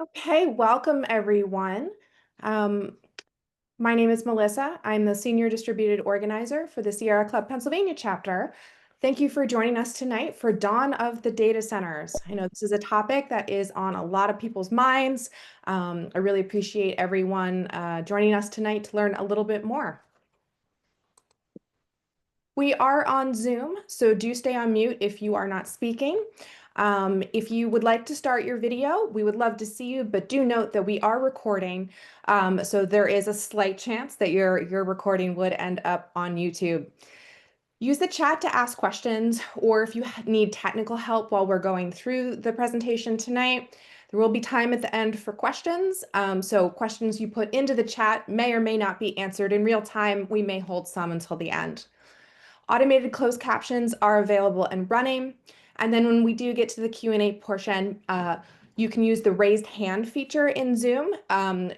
Okay, welcome everyone. Um, my name is Melissa. I'm the Senior Distributed Organizer for the Sierra Club Pennsylvania chapter. Thank you for joining us tonight for Dawn of the Data Centers. I know this is a topic that is on a lot of people's minds. I really appreciate everyone joining us tonight to learn a little bit more. We are on Zoom, so do stay on mute if you are not speaking. If you would like to start your video, we would love to see you, but do note that we are recording. So there is a slight chance that your recording would end up on YouTube. Use the chat to ask questions, or if you need technical help while we're going through the presentation tonight, there will be time at the end for questions. So questions you put into the chat may or may not be answered in real time. We may hold some until the end. Automated closed captions are available and running. And then when we do get to the Q&A portion, you can use the raised hand feature in Zoom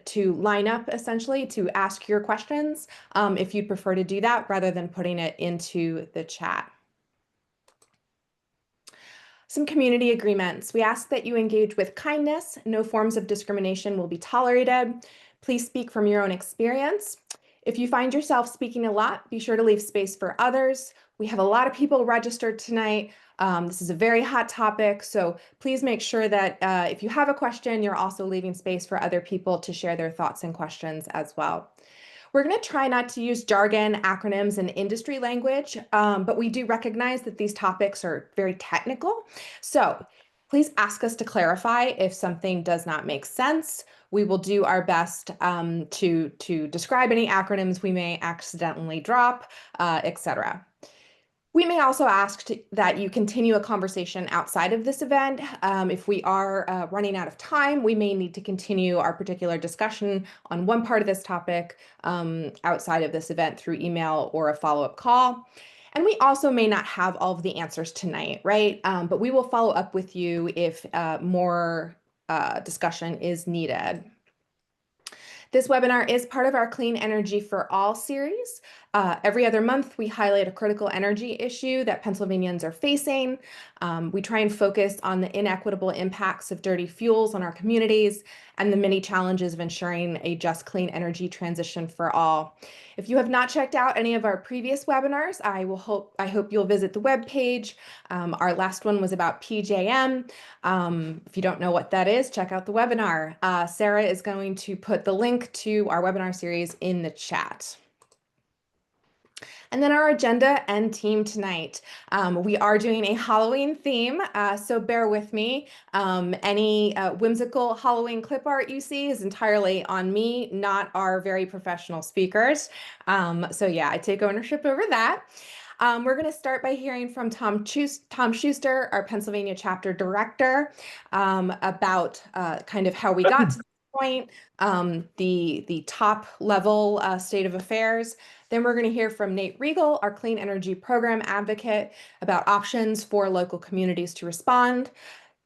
to line up essentially to ask your questions if you'd prefer to do that rather than putting it into the chat. Some community agreements. We ask that you engage with kindness. No forms of discrimination will be tolerated. Please speak from your own experience. If you find yourself speaking a lot, be sure to leave space for others. We have a lot of people registered tonight. This is a very hot topic, so please make sure that if you have a question, you're also leaving space for other people to share their thoughts and questions as well. We're going to try not to use jargon, acronyms, and industry language, but we do recognize that these topics are very technical. So please ask us to clarify if something does not make sense. We will do our best to describe any acronyms we may accidentally drop, etc. We may also ask that you continue a conversation outside of this event. If we are running out of time, we may need to continue our particular discussion on one part of this topic outside of this event through email or a follow-up call. And we also may not have all of the answers tonight, right? But we will follow up with you if more discussion is needed. This webinar is part of our Clean Energy for All series. Every other month, we highlight a critical energy issue that Pennsylvanians are facing. We try and focus on the inequitable impacts of dirty fuels on our communities and the many challenges of ensuring a just clean energy transition for all. If you have not checked out any of our previous webinars, I hope you'll visit the webpage. Our last one was about PJM. If you don't know what that is, check out the webinar. Sarah is going to put the link to our webinar series in the chat. And then our agenda and team tonight. We are doing a Halloween theme, so bear with me. Any whimsical Halloween clip art you see is entirely on me, not our very professional speakers. So yeah, I take ownership over that. We're going to start by hearing from Tom Schuster, our Pennsylvania chapter director, about kind of how we got to this point, the top level state of affairs. Then we're going to hear from Nate Regal, our Clean Energy Program advocate, about options for local communities to respond.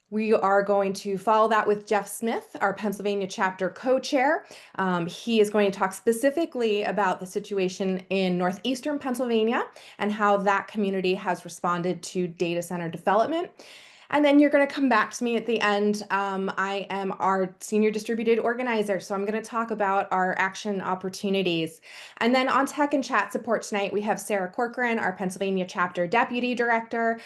We are going to follow that with Jeff Smith, our Pennsylvania chapter co-chair. He is going to talk specifically about the situation in northeastern Pennsylvania and how that community has responded to data center development. And then you're going to come back to me at the end. I am our senior distributed organizer, so I'm going to talk about our action opportunities. And then on tech and chat support tonight, we have Sarah Corcoran, our Pennsylvania chapter deputy director.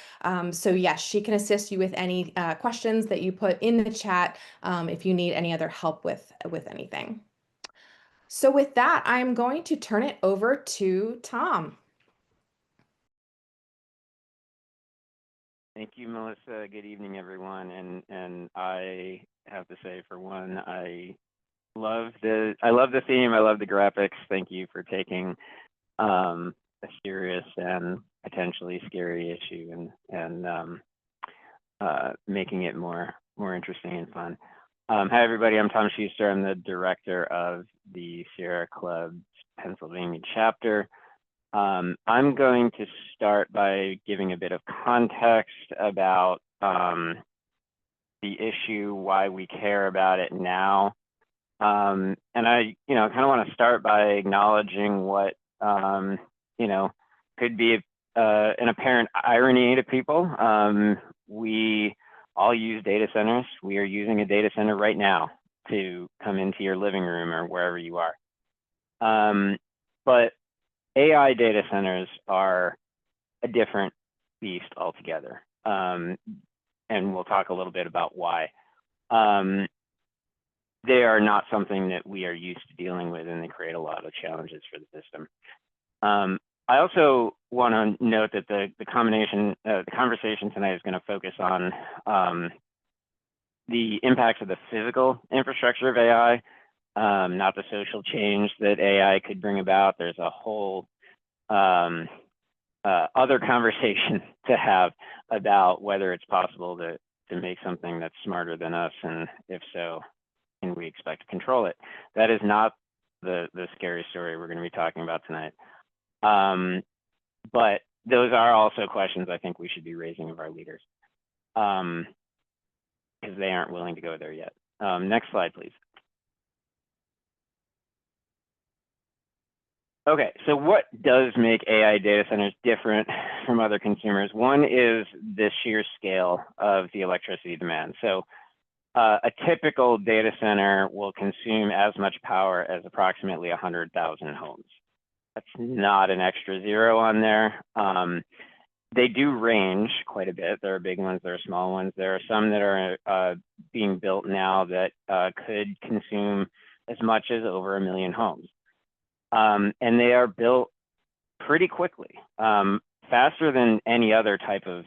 So yes, she can assist you with any questions that you put in the chat if you need any other help with anything. So with that, I'm going to turn it over to Tom. Thank you, Melissa. Good evening, everyone. And I have to say, for one, I love the theme. I love the graphics. Thank you for taking a serious and potentially scary issue and making it more interesting and fun. Hi, everybody. I'm Tom Schuster. I'm the director of the Sierra Club's Pennsylvania chapter. I'm going to start by giving a bit of context about the issue, why we care about it now. And I, kind of want to start by acknowledging what, could be an apparent irony to people. We all use data centers. We are using a data center right now. to come into your living room or wherever you are. But AI data centers are a different beast altogether. And we'll talk a little bit about why. They are not something that we are used to dealing with, and they create a lot of challenges for the system. I also want to note that the conversation tonight is going to focus on the impacts of the physical infrastructure of AI, not the social change that AI could bring about. There's a whole other conversation to have about whether it's possible to make something that's smarter than us, and if so, can we expect to control it? That is not the scary story we're going to be talking about tonight. But those are also questions I think we should be raising of our leaders, because they aren't willing to go there yet. Next slide, please. Okay, so what does make AI data centers different from other consumers? One is the sheer scale of the electricity demand. So a typical data center will consume as much power as approximately 100,000 homes. That's not an extra zero on there. They do range quite a bit. There are big ones, there are small ones. There are some that are being built now that could consume as much as over 1 million homes. And they are built pretty quickly, faster than any other type of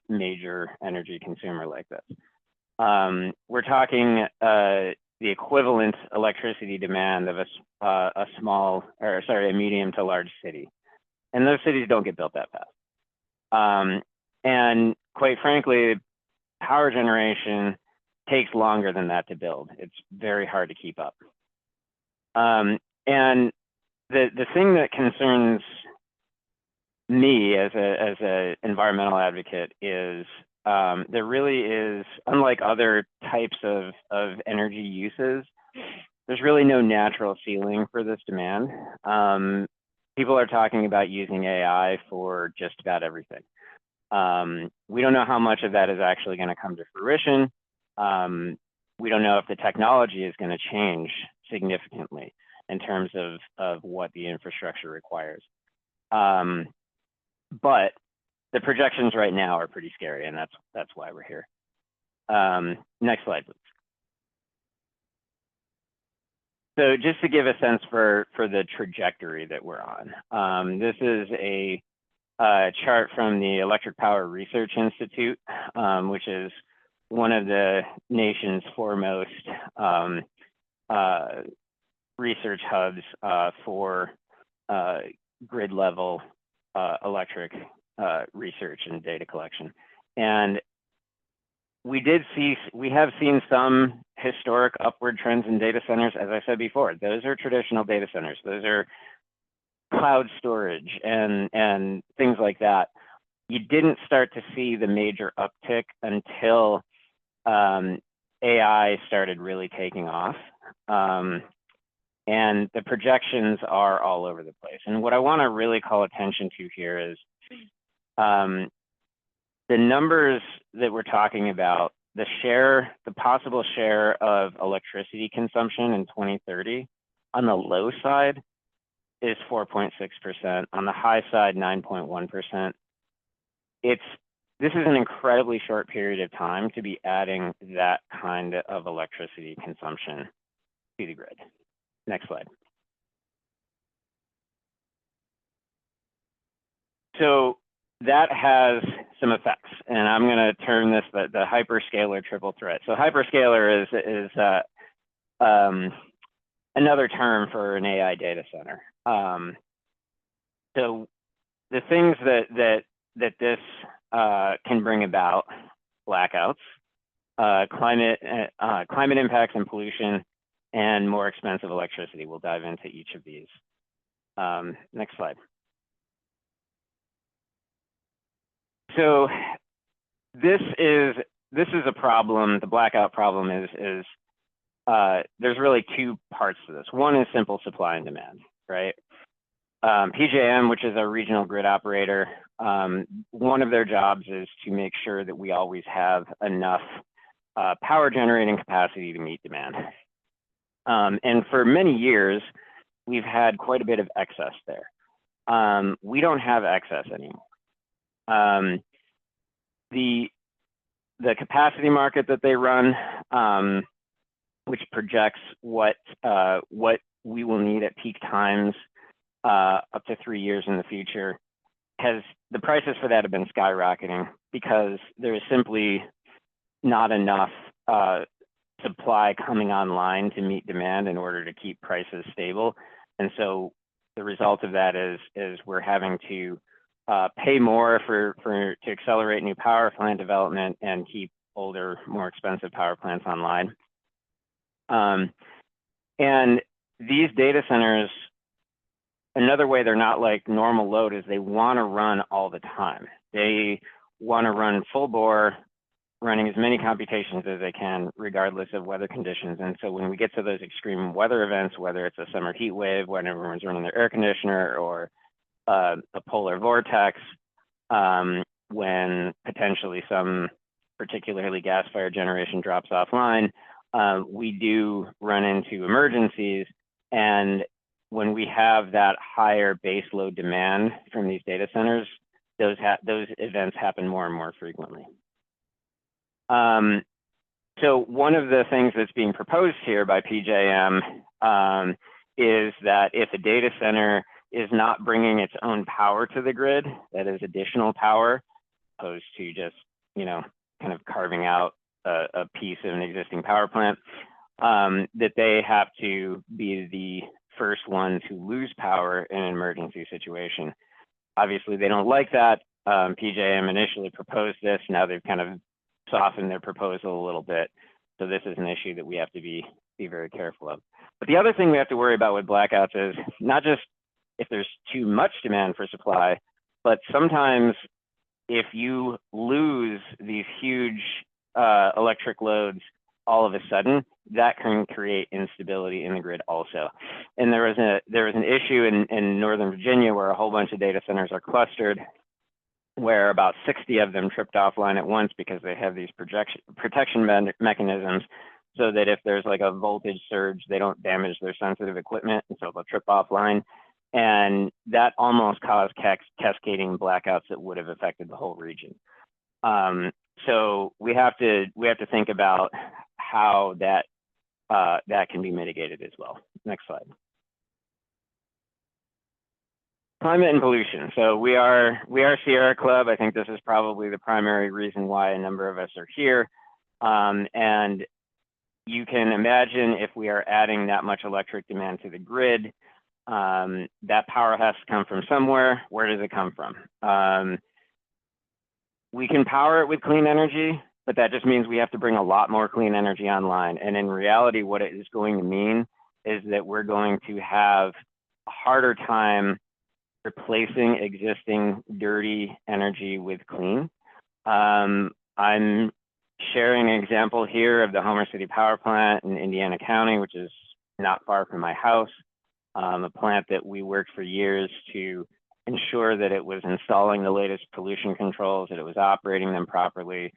major energy consumer like this. We're talking the equivalent electricity demand of a medium to large city. And those cities don't get built that fast. And quite frankly, power generation takes longer than that to build. It's very hard to keep up. And the thing that concerns me as a environmental advocate is there really is, unlike other types of energy uses, there's really no natural ceiling for this demand. People are talking about using AI for just about everything. We don't know how much of that is actually going to come to fruition. We don't know if the technology is going to change significantly in terms of what the infrastructure requires. But the projections right now are pretty scary, and that's why we're here. Next slide, please. So just to give a sense for the trajectory that we're on, this is a chart from the Electric Power Research Institute, which is one of the nation's foremost research hubs for grid level electric research and data collection. And we have seen some historic upward trends in data centers. As I said before, those are traditional data centers. Those are cloud storage and things like that. You didn't start to see the major uptick until AI started really taking off. And the projections are all over the place. And what I want to really call attention to here is the numbers that we're talking about, the possible share of electricity consumption in 2030 on the low side is 4.6%, on the high side, 9.1%. This is an incredibly short period of time to be adding that kind of electricity consumption to the grid. Next slide. So that has some effects, and I'm going to term this the hyperscaler triple threat. So hyperscaler is another term for an AI data center. So the things that this can bring about: blackouts, climate impacts and pollution, and more expensive electricity. We'll dive into each of these. Next slide. So this is a problem. The blackout problem is there's really two parts to this. One is simple supply and demand, right? PJM, which is a regional grid operator, one of their jobs is to make sure that we always have enough power generating capacity to meet demand. And for many years, we've had quite a bit of excess there. We don't have excess anymore. The capacity market that they run, which projects what we will need at peak times up to 3 years in the future, the prices for that have been skyrocketing because there is simply not enough supply coming online to meet demand in order to keep prices stable. And so the result of that is we're having to pay more to accelerate new power plant development and keep older, more expensive power plants online. And these data centers, another way they're not like normal load is they want to run all the time. They want to run full bore, running as many computations as they can, regardless of weather conditions. And so when we get to those extreme weather events, whether it's a summer heat wave, when everyone's running their air conditioner, or a polar vortex, when potentially some particularly gas-fired generation drops offline, we do run into emergencies. And when we have that higher base load demand from these data centers, those events happen more and more frequently. So one of the things that's being proposed here by PJM is that if a data center is not bringing its own power to the grid, that is additional power, opposed to just, kind of carving out a piece of an existing power plant, that they have to be the first one to lose power in an emergency situation. Obviously, they don't like that. PJM initially proposed this. Now they've kind of softened their proposal a little bit. So this is an issue that we have to be very careful of. But the other thing we have to worry about with blackouts is not just if there's too much demand for supply, but sometimes if you lose these huge electric loads all of a sudden, that can create instability in the grid also. And there was an issue in Northern Virginia where a whole bunch of data centers are clustered, where about 60 of them tripped offline at once because they have these protection mechanisms so that if there's like a voltage surge, they don't damage their sensitive equipment, and so they'll trip offline. And that almost caused cascading blackouts that would have affected the whole region. So we have to think about how that can be mitigated as well. Next slide. Climate and pollution. So we are Sierra Club. I think this is probably the primary reason why a number of us are here. And you can imagine if we are adding that much electric demand to the grid, that power has to come from somewhere. Where does it come from? We can power it with clean energy, but that just means we have to bring a lot more clean energy online. And in reality, what it is going to mean is that we're going to have a harder time replacing existing dirty energy with clean. I'm sharing an example here of the Homer City Power Plant in Indiana County, which is not far from my house. A plant that we worked for years to ensure that it was installing the latest pollution controls, that it was operating them properly.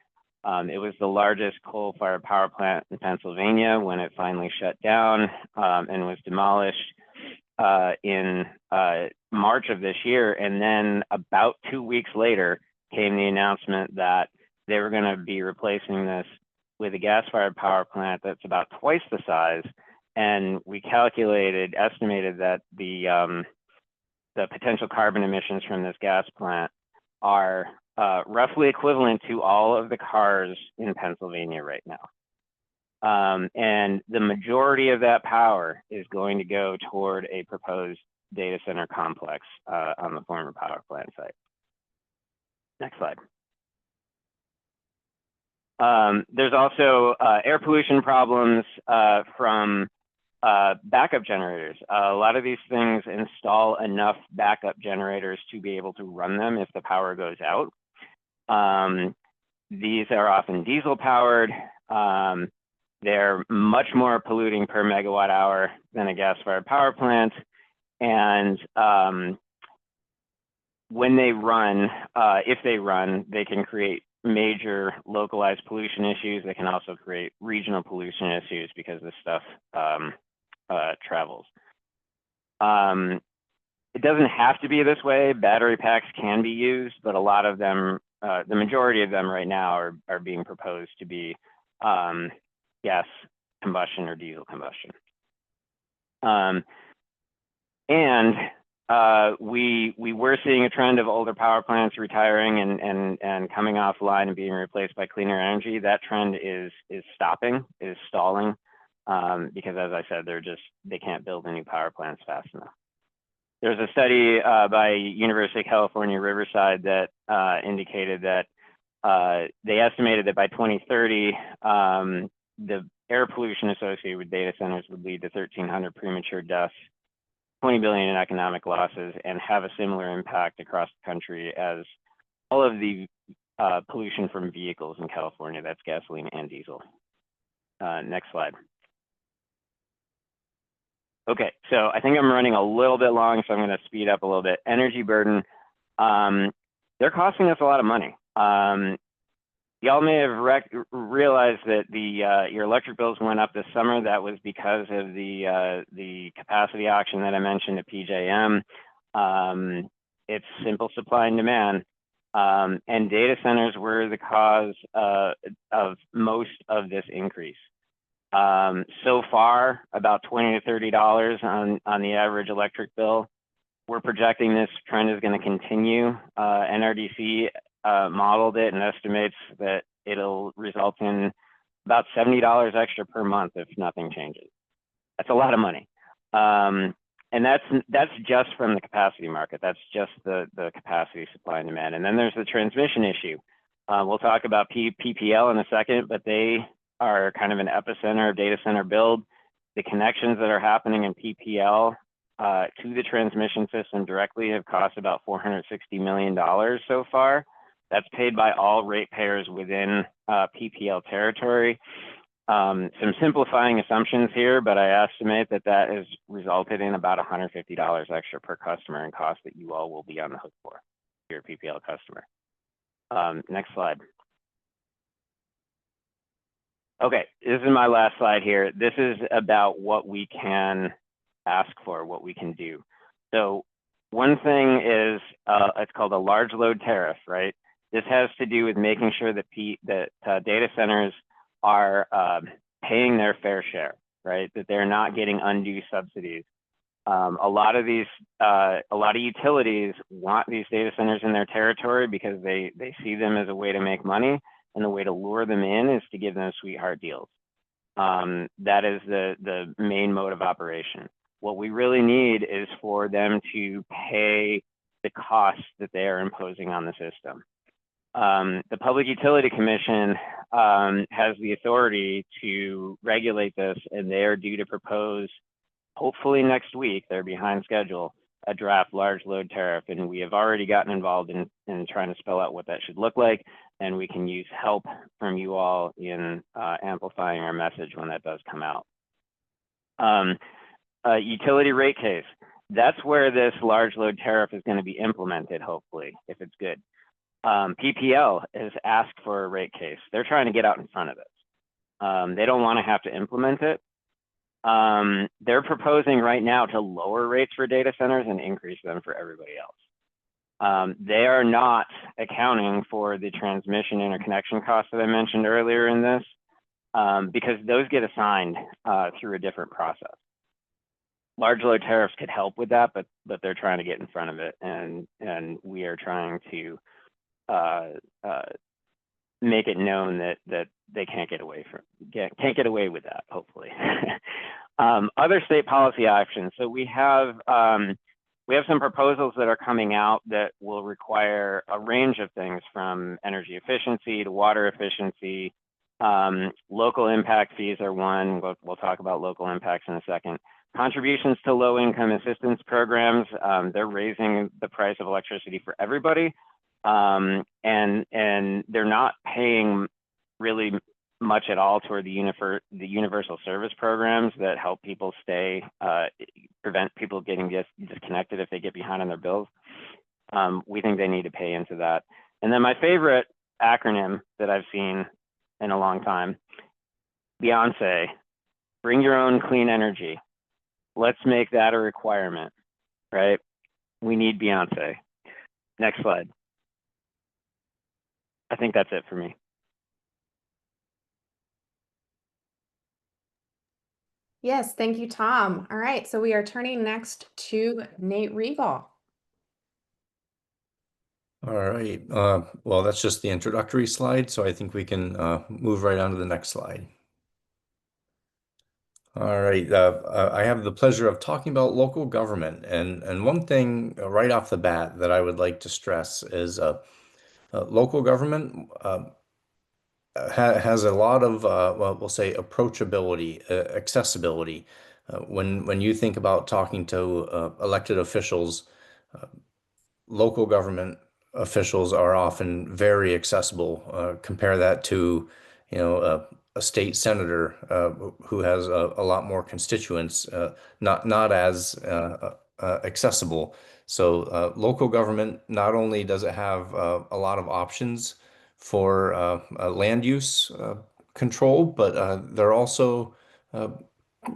It was the largest coal-fired power plant in Pennsylvania when it finally shut down and was demolished in March of this year. And then about 2 weeks later came the announcement that they were going to be replacing this with a gas-fired power plant that's about twice the size. And we estimated that the potential carbon emissions from this gas plant are roughly equivalent to all of the cars in Pennsylvania right now. And the majority of that power is going to go toward a proposed data center complex on the former power plant site. Next slide. There's also air pollution problems from backup generators. A lot of these things install enough backup generators to be able to run them if the power goes out. These are often diesel powered. They're much more polluting per megawatt hour than a gas-fired power plant. And when they run, if they run, they can create major localized pollution issues. They can also create regional pollution issues because this stuff travels. It doesn't have to be this way. Battery packs can be used, but a lot of them, the majority of them right now are being proposed to be gas combustion or diesel combustion. We were seeing a trend of older power plants retiring and coming offline and being replaced by cleaner energy. That trend is stopping, is stalling, because as I said, they can't build any power plants fast enough. There's a study by University of California, Riverside that indicated that they estimated that by 2030, the air pollution associated with data centers would lead to 1,300 premature deaths, 20 billion in economic losses, and have a similar impact across the country as all of the pollution from vehicles in California. That's gasoline and diesel. Next slide. Okay, so I think I'm running a little bit long, so I'm going to speed up a little bit. Energy burden, they're costing us a lot of money. Y'all may have realized that your electric bills went up this summer. That was because of the capacity auction that I mentioned at PJM. It's simple supply and demand. And data centers were the cause of most of this increase. So far, about $20 to $30 on the average electric bill. We're projecting this trend is going to continue. NRDC modeled it and estimates that it'll result in about $70 extra per month if nothing changes. That's a lot of money. And that's just from the capacity market. That's just the capacity supply and demand. And then there's the transmission issue. We'll talk about PPL in a second, but they are kind of an epicenter of data center build. The connections that are happening in PPL to the transmission system directly have cost about $460 million so far. That's paid by all ratepayers within PPL territory. Some simplifying assumptions here, but I estimate that has resulted in about $150 extra per customer in cost that you all will be on the hook for, if you're a PPL customer. Next slide. Okay, this is my last slide here. This is about what we can ask for, what we can do. So one thing is, it's called a large load tariff, right? This has to do with making sure that data centers are paying their fair share, right? That they're not getting undue subsidies. A lot of utilities want these data centers in their territory because they see them as a way to make money, and the way to lure them in is to give them sweetheart deals. That is the main mode of operation. What we really need is for them to pay the costs that they are imposing on the system. The Public Utility Commission has the authority to regulate this, and they are due to propose, hopefully next week, they're behind schedule, a draft large load tariff. And we have already gotten involved in trying to spell out what that should look like. And we can use help from you all in amplifying our message when that does come out. Utility rate case, that's where this large load tariff is going to be implemented, hopefully, if it's good. PPL has asked for a rate case. They're trying to get out in front of this. They don't want to have to implement it. They're proposing right now to lower rates for data centers and increase them for everybody else. They are not accounting for the transmission interconnection costs that I mentioned earlier in this, because those get assigned through a different process. Large load tariffs could help with that, but they're trying to get in front of it, and we are trying to make it known that they can't get away with that, hopefully. Other state policy actions. So we have some proposals that are coming out that will require a range of things, from energy efficiency to water efficiency. Local impact fees are one. We'll talk about local impacts in a second. Contributions to low-income assistance programs. They're raising the price of electricity for everybody, and they're not paying really much at all toward the universal service programs that help people prevent people getting disconnected if they get behind on their bills. We think they need to pay into that. And then my favorite acronym that I've seen in a long time. Beyonce, bring your own clean energy. Let's make that a requirement, right? We need Beyonce. Next slide. I think that's it for me. Yes, thank you, Tom. All right, so we are turning next to Nate Regal. All right. Well, that's just the introductory slide, so I think we can move right on to the next slide. All right. I have the pleasure of talking about local government, and one thing right off the bat that I would like to stress is local government has a lot of well, we'll say approachability, accessibility. When you think about talking to elected officials, local government officials are often very accessible. Compare that to, a state senator who has a lot more constituents, not as accessible. So local government not only does it have a lot of options for land use control, but they're also, uh,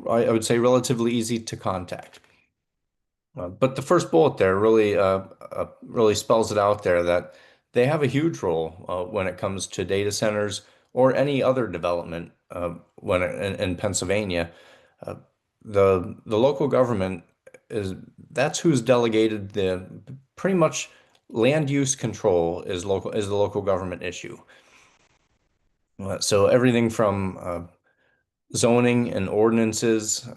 I would say, relatively easy to contact. But the first bullet there really spells it out there that they have a huge role when it comes to data centers or any other development in Pennsylvania. Uh, the local government is that's who's delegated the pretty much land use control is the local government issue. So everything from zoning and ordinances,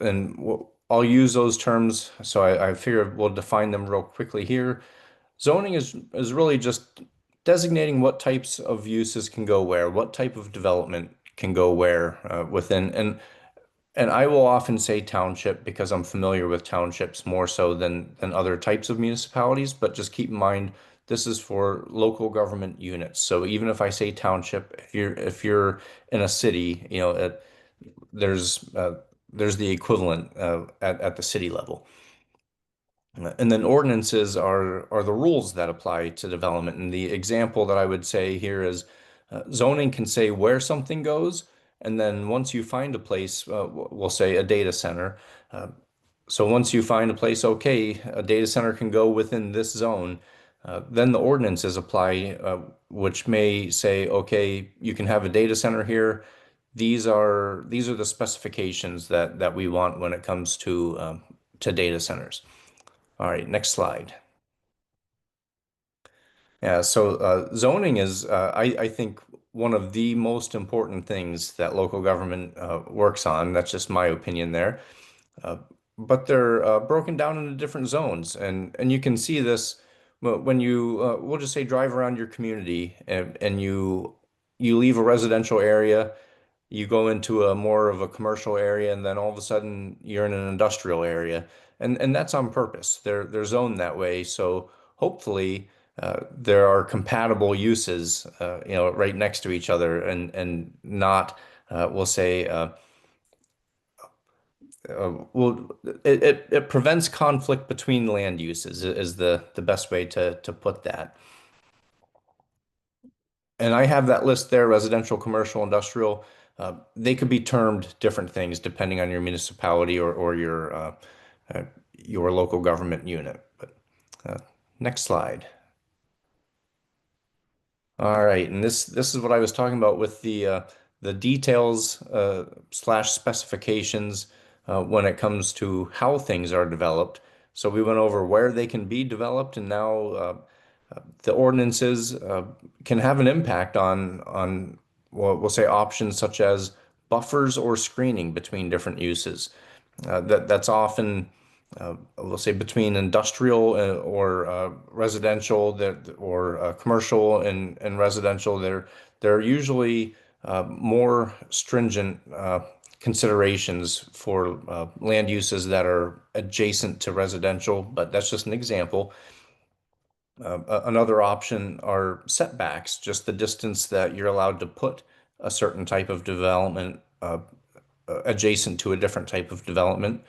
and I'll use those terms. So I figure we'll define them real quickly here. Zoning is really just designating what types of uses can go where, what type of development can go where within, and I will often say township because I'm familiar with townships more so than other types of municipalities. But just keep in mind this is for local government units. So even if I say township, if you're in a city, there's uh, there's the equivalent at the city level. And then ordinances are the rules that apply to development. And the example that I would say here is zoning can say where something goes, and then once you find a place, we'll say a data center. Uh, so once you find a place, okay, a data center can go within this zone. Then the ordinances apply, which may say, okay, you can have a data center here. These are the specifications that we want when it comes to data centers. All right, next slide. Yeah, so zoning is, I think, one of the most important things that local government works on. That's just my opinion there. Uh, but they're broken down into different zones, and you can see this when you we'll just say drive around your community and you leave a residential area, you go into a more of a commercial area, and then all of a sudden you're in an industrial area, and that's on purpose. They're zoned that way, so hopefully there are compatible uses, right next to each other, and not we'll say well it prevents conflict between land uses is the best way to put that. And I have that list there, residential, commercial, industrial. They could be termed different things depending on your municipality or uh, your local government unit. But uh, next slide. All right, and this is what I was talking about with the details slash specifications when it comes to how things are developed. So we went over where they can be developed, and now the ordinances can have an impact on well, we'll say options such as buffers or screening between different uses. That's often we'll say between industrial or residential that or commercial and residential. They're usually more stringent considerations for land uses that are adjacent to residential, but that's just an example. Another option are setbacks, just the distance that you're allowed to put a certain type of development adjacent to a different type of development.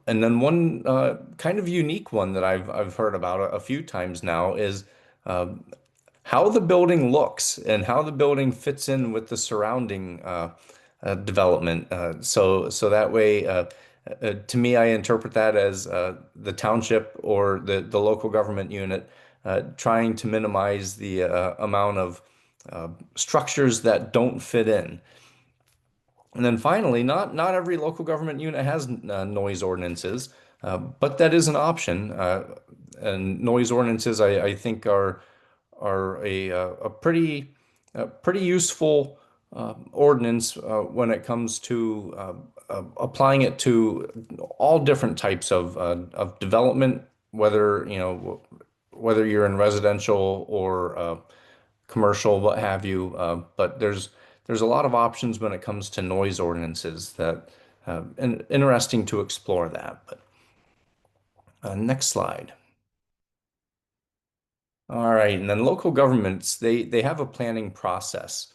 And then one kind of unique one that I've heard about a few times now is how the building looks and how the building fits in with the surrounding development. So that way, to me, I interpret that as the township or the local government unit trying to minimize the amount of structures that don't fit in. And then finally, not every local government unit has noise ordinances, but that is an option. And noise ordinances, I think, are a pretty useful ordinance when it comes to applying it to all different types of development, whether whether you're in residential or commercial, what have you. But there's a lot of options when it comes to noise ordinances that and interesting to explore that. But next slide. All right, and then local governments, they have a planning process.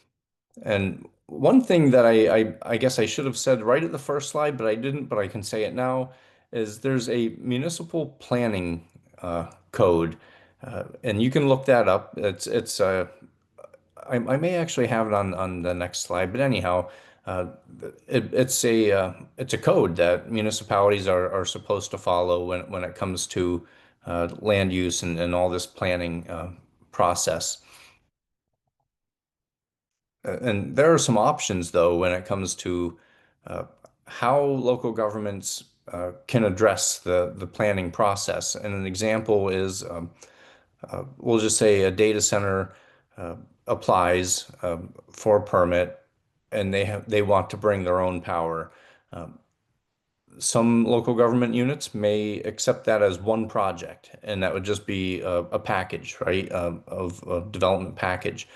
And one thing that I guess I should have said right at the first slide, but I didn't, but I can say it now, is there's a municipal planning code, and you can look that up. I may actually have it on the next slide, but anyhow, uh, it's a code that municipalities are supposed to follow when it comes to land use and all this planning process. And there are some options, though, when it comes to uh, how local governments can address the planning process. And an example is, we'll just say a data center uh, applies for a permit, and they want to bring their own power. Um, some local government units may accept that as one project, and that would just be a package, right, of a development package.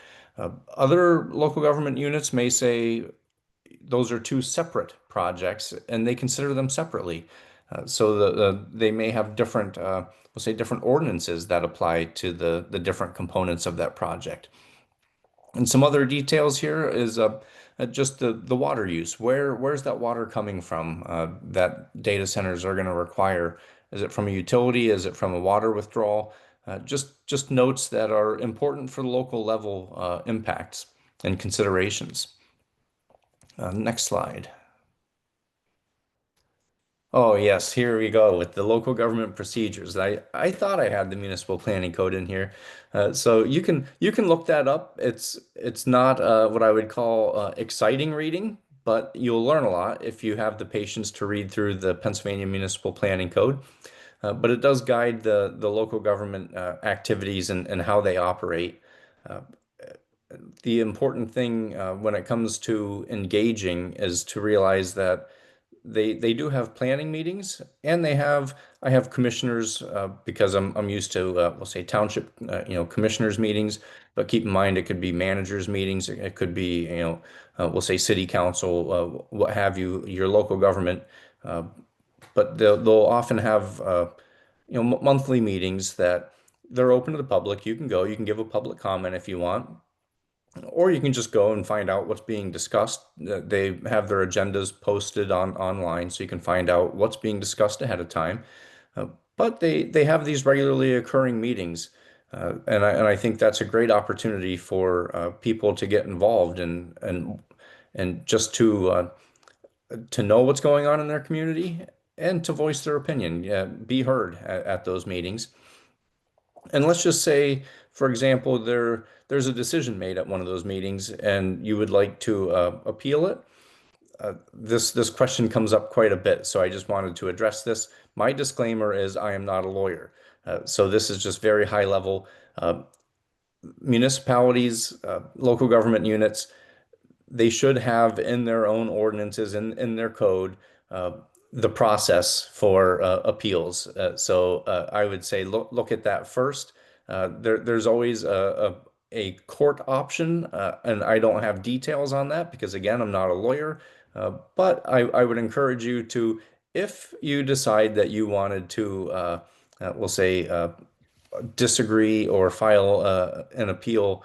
Other local government units may say those are two separate projects, and they consider them separately. So they may have different, we'll say, different ordinances that apply to the different components of that project. And some other details here is just the water use. Where's that water coming from that data centers are going to require? Is it from a utility? Is it from a water withdrawal? Just notes that are important for the local level impacts and considerations. Next slide. Oh yes, here we go with the local government procedures. I thought I had the municipal planning code in here, so you can look that up. It's not what I would call exciting reading, but you'll learn a lot if you have the patience to read through the Pennsylvania Municipal Planning Code. But it does guide the local government activities and how they operate. Uh, the important thing when it comes to engaging is to realize that they do have planning meetings, and I have commissioners because I'm used to we'll say township commissioners meetings, but keep in mind it could be managers meetings, it could be we'll say city council, what have you, your local government, uh, but they'll often have monthly meetings that they're open to the public. You can go, you can give a public comment if you want, or you can just go and find out what's being discussed. They have their agendas posted online, so you can find out what's being discussed ahead of time. Uh, but they have these regularly occurring meetings, and I think that's a great opportunity for people to get involved and just to know what's going on in their community and to voice their opinion, yeah, be heard at those meetings. And let's just say, for example, there's a decision made at one of those meetings, and you would like to appeal it. This question comes up quite a bit, so I just wanted to address this. My disclaimer is I am not a lawyer, so this is just very high level. Municipalities, local government units, they should have in their own ordinances in their code uh, the process for appeals. So I would say look at that first. There's always a court option, and I don't have details on that because again, I'm not a lawyer. But I would encourage you to, if you decide that you wanted to, we'll say, disagree or file an appeal,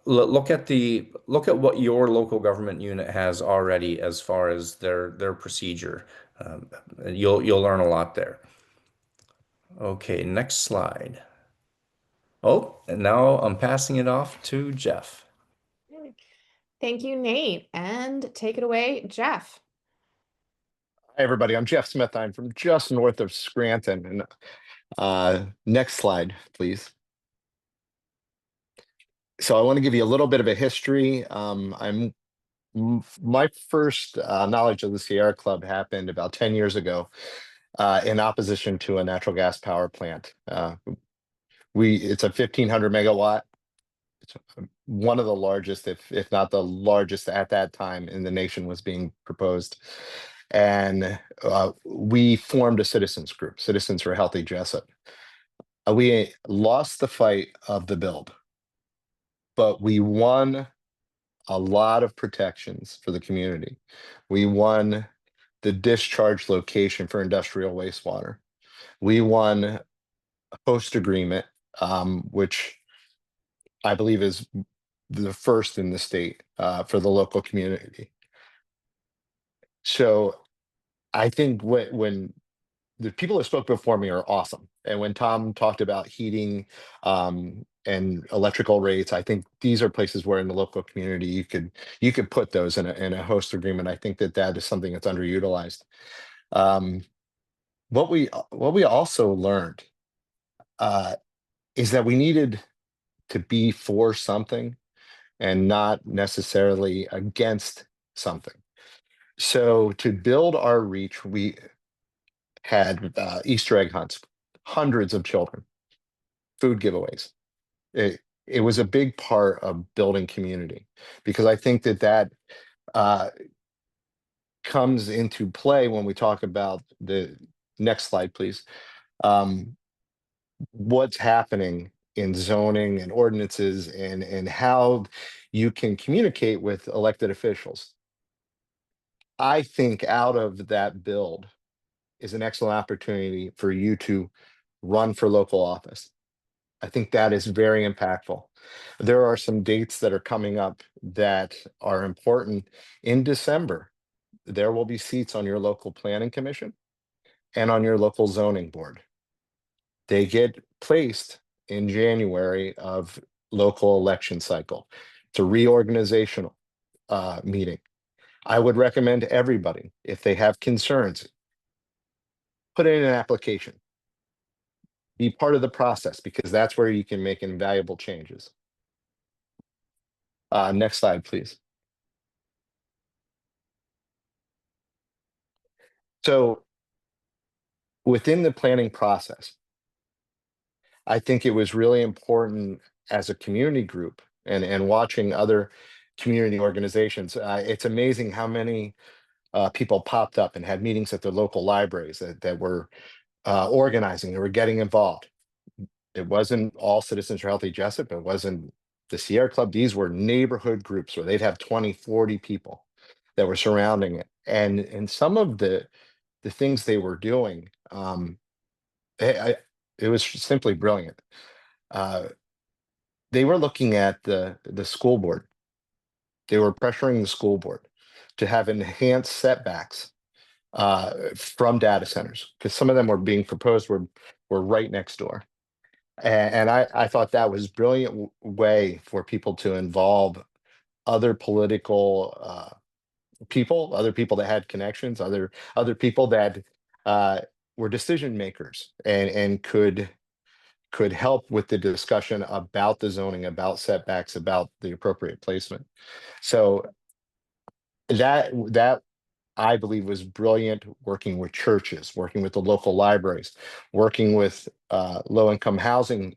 look at what your local government unit has already as far as their procedure. Um, you'll learn a lot there. Okay, next slide. Oh, and now I'm passing it off to Jeff. Thank you, Nate. And take it away, Jeff. Hi, everybody. I'm Jeff Smith. I'm from just north of Scranton. And next slide, please. So I want to give you a little bit of a history. My first knowledge of the Sierra Club happened about 10 years ago in opposition to a natural gas power plant. It's a 1,500 megawatt. It's one of the largest, if not the largest at that time in the nation, was being proposed. And we formed a citizens group, Citizens for Healthy Jessup. We lost the fight of the build, but we won a lot of protections for the community. We won the discharge location for industrial wastewater. We won a host agreement, which I believe is the first in the state for the local community. So I think when the people that spoke before me are awesome. And when Tom talked about heating and electrical rates, I think these are places where in the local community you could put those in a host agreement. I think that is something that's underutilized. What we also learned is that we needed to be for something and not necessarily against something. So to build our reach, we had Easter egg hunts, hundreds of children, food giveaways. It was a big part of building community, because I think that comes into play when we talk about the next slide, please. What's happening in zoning and ordinances and how you can communicate with elected officials. I think out of that build is an excellent opportunity for you to run for local office. I think that is very impactful. There are some dates that are coming up that are important. In December, there will be seats on your local planning commission and on your local zoning board. They get placed in January of local election cycle. It's a reorganizational meeting. I would recommend everybody, if they have concerns, put in an application. Be part of the process, because that's where you can make invaluable changes. Next slide, please. So within the planning process, I think it was really important as a community group and watching other community organizations. It's amazing how many people popped up and had meetings at their local libraries that were organizing, that were getting involved. It wasn't all Citizens for Healthy Jessup. It wasn't the Sierra Club. These were neighborhood groups where they'd have 20, 40 people that were surrounding it. And some of the things they were doing, it was simply brilliant. They were looking at the school board. They were pressuring the school board to have enhanced setbacks from data centers, because some of them were being proposed were right next door. And I thought that was a brilliant way for people to involve other political people, other people that had connections, other people that were decision makers and could help with the discussion about the zoning, about setbacks, about the appropriate placement. So that I believe was brilliant, working with churches, working with the local libraries, working with low-income housing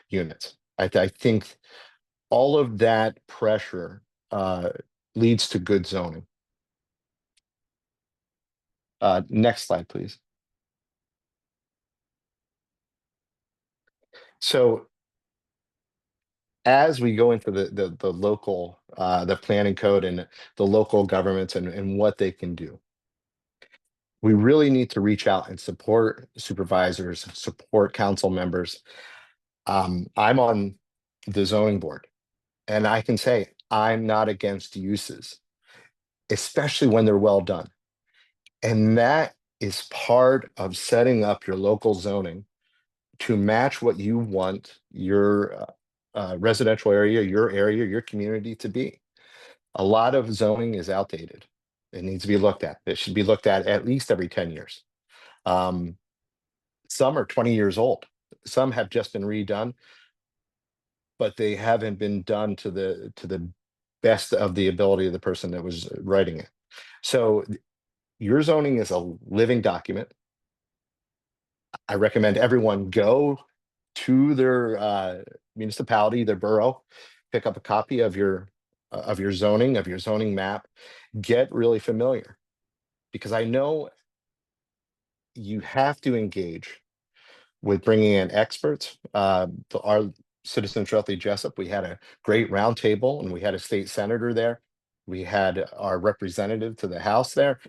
units. I think all of that pressure leads to good zoning. Next slide, please. So as we go into the local, the planning code and the local governments and what they can do, we really need to reach out and support supervisors, support council members. I'm on the zoning board, and I can say I'm not against uses, especially when they're well done. And that is part of setting up your local zoning to match what you want your residential area, your community to be. A lot of zoning is outdated. It needs to be looked at. It should be looked at least every 10 years. Some are 20 years old. Some have just been redone, but they haven't been done to the best of the ability of the person that was writing it. So your zoning is a living document. I recommend everyone go to their municipality, their borough, pick up a copy of your zoning map, get really familiar, because I know you have to engage with bringing in experts. Our citizen Trustee Jessup, we had a great roundtable, and we had a state senator there. We had our representative to the House there.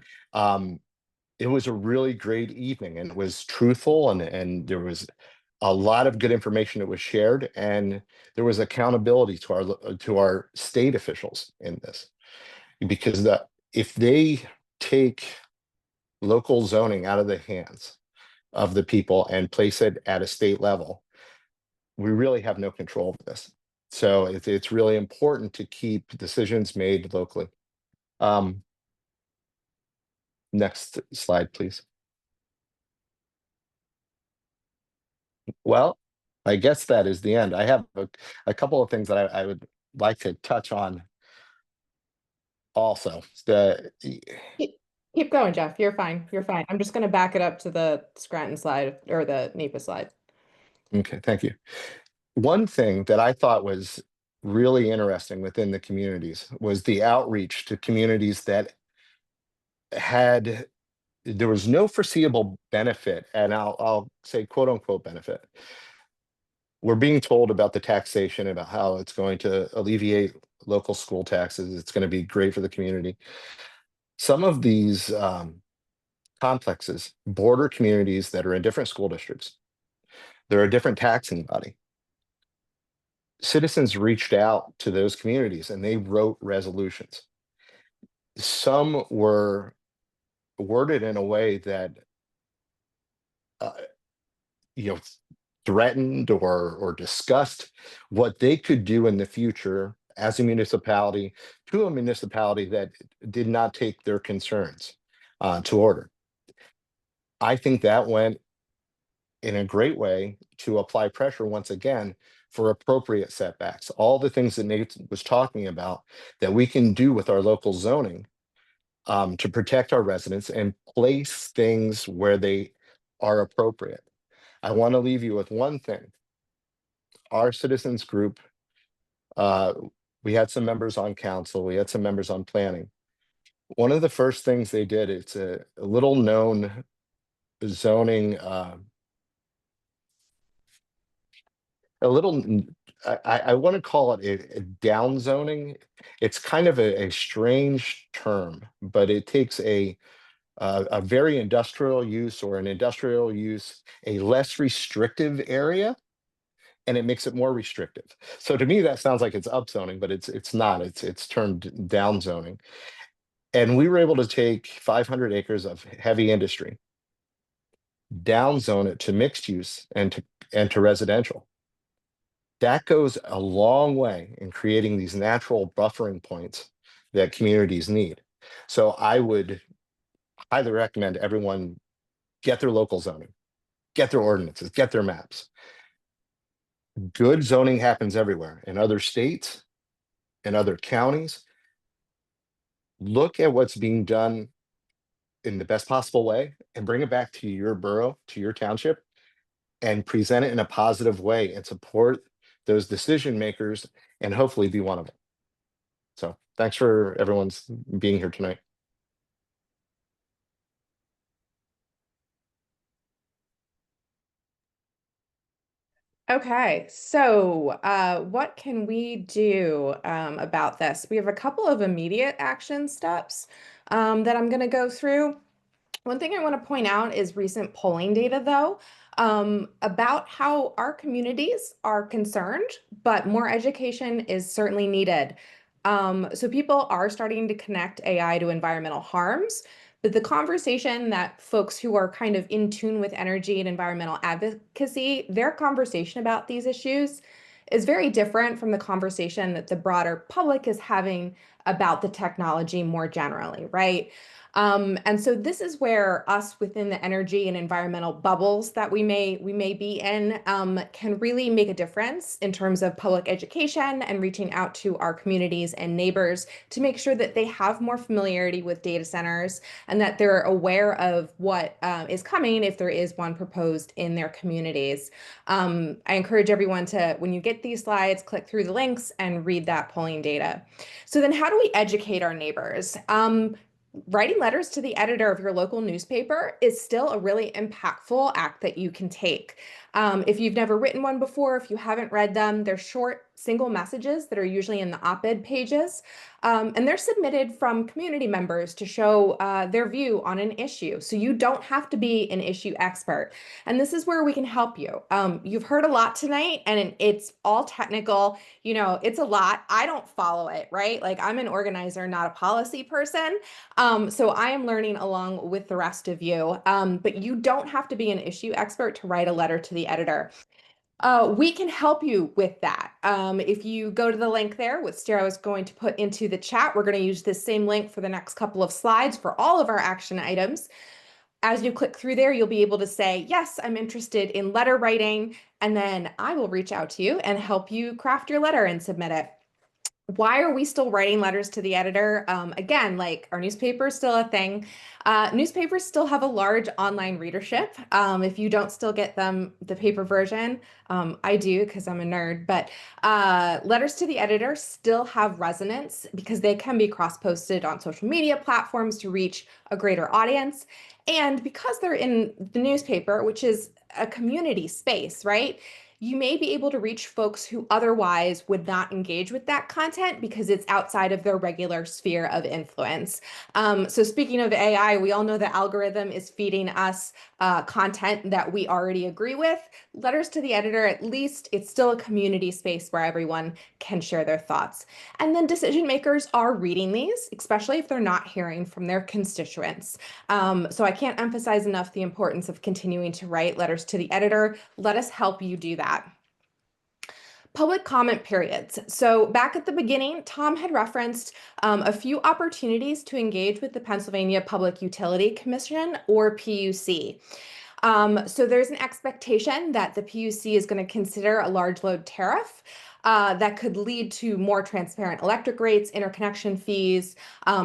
It was a really great evening, and it was truthful, and there was a lot of good information that was shared, and there was accountability to our state officials in this, because if they take local zoning out of the hands of the people and place it at a state level, we really have no control of this. So it's really important to keep decisions made locally. Next slide, please. Well, I guess that is the end. I have a couple of things that I would like to touch on also. Keep going, Jeff. You're fine. You're fine. I'm just going to back it up to the Scranton slide or the NEPA slide. Okay, thank you. One thing that I thought was really interesting within the communities was the outreach to communities that there was no foreseeable benefit, and I'll say quote unquote benefit. We're being told about the taxation, about how it's going to alleviate local school taxes. It's going to be great for the community. Some of these complexes border communities that are in different school districts. They're a different taxing body. Citizens reached out to those communities and they wrote resolutions. Some were worded in a way that you know, threatened or discussed what they could do in the future as a municipality to a municipality that did not take their concerns to order. I think that went in a great way to apply pressure once again for appropriate setbacks. All the things that Nate was talking about that we can do with our local zoning to protect our residents and place things where they are appropriate. I want to leave you with one thing. Our citizens group, we had some members on council, we had some members on planning. One of the first things they did, it's a little known zoning, I want to call it a down zoning. It's kind of a strange term, but it takes a very industrial use or an industrial use, a less restrictive area, and it makes it more restrictive. So to me, that sounds like it's upzoning, but it's not. It's termed down zoning. And we were able to take 500 acres of heavy industry, down zone it to mixed use and to residential. That goes a long way in creating these natural buffering points that communities need. So I would highly recommend everyone get their local zoning, get their ordinances, get their maps. Good zoning happens everywhere in other states, in other counties. Look at what's being done in the best possible way and bring it back to your borough, to your township, and present it in a positive way and support those decision makers and hopefully be one of them. So thanks for everyone's being here tonight. Okay, so what can we do about this? We have a couple of immediate action steps that I'm going to go through. One thing I want to point out is recent polling data, though, about how our communities are concerned, but more education is certainly needed. So people are starting to connect AI to environmental harms. But the conversation that folks who are kind of in tune with energy and environmental advocacy, their conversation about these issues is very different from the conversation that the broader public is having about the technology more generally, right? And so this is where us within the energy and environmental bubbles that we may be in can really make a difference in terms of public education and reaching out to our communities and neighbors to make sure that they have more familiarity with data centers and that they're aware of what is coming if there is one proposed in their communities. I encourage everyone to, when you get these slides, click through the links and read that polling data. So then how do we educate our neighbors? Writing letters to the editor of your local newspaper is still a really impactful act that you can take. If you've never written one before, if you haven't read them, they're short, single messages that are usually in the op-ed pages, and they're submitted from community members to show their view on an issue. So you don't have to be an issue expert. And this is where we can help you. You've heard a lot tonight, and it's all technical. You know, it's a lot. I don't follow it, right? Like, I'm an organizer, not a policy person. So I am learning along with the rest of you, but you don't have to be an issue expert to write a letter to the editor. We can help you with that. If you go to the link there, which Sarah was going to put into the chat, we're going to use this same link for the next couple of slides for all of our action items. As you click through there, you'll be able to say, yes, I'm interested in letter writing, and then I will reach out to you and help you craft your letter and submit it. Why are we still writing letters to the editor? Again, like, our newspaper is still a thing. Newspapers still have a large online readership. If you don't still get them, the paper version, I do because I'm a nerd, but letters to the editor still have resonance because they can be cross-posted on social media platforms to reach a greater audience. And because they're in the newspaper, which is a community space, right? You may be able to reach folks who otherwise would not engage with that content because it's outside of their regular sphere of influence. So speaking of AI, we all know the algorithm is feeding us content that we already agree with. Letters to the editor, at least it's still a community space where everyone can share their thoughts. And then decision makers are reading these, especially if they're not hearing from their constituents. So I can't emphasize enough the importance of continuing to write letters to the editor. Let us help you do that. Public comment periods. So back at the beginning, Tom had referenced a few opportunities to engage with the Pennsylvania Public Utility Commission, or PUC. So there's an expectation that the PUC is going to consider a large load tariff that could lead to more transparent electric rates, interconnection fees,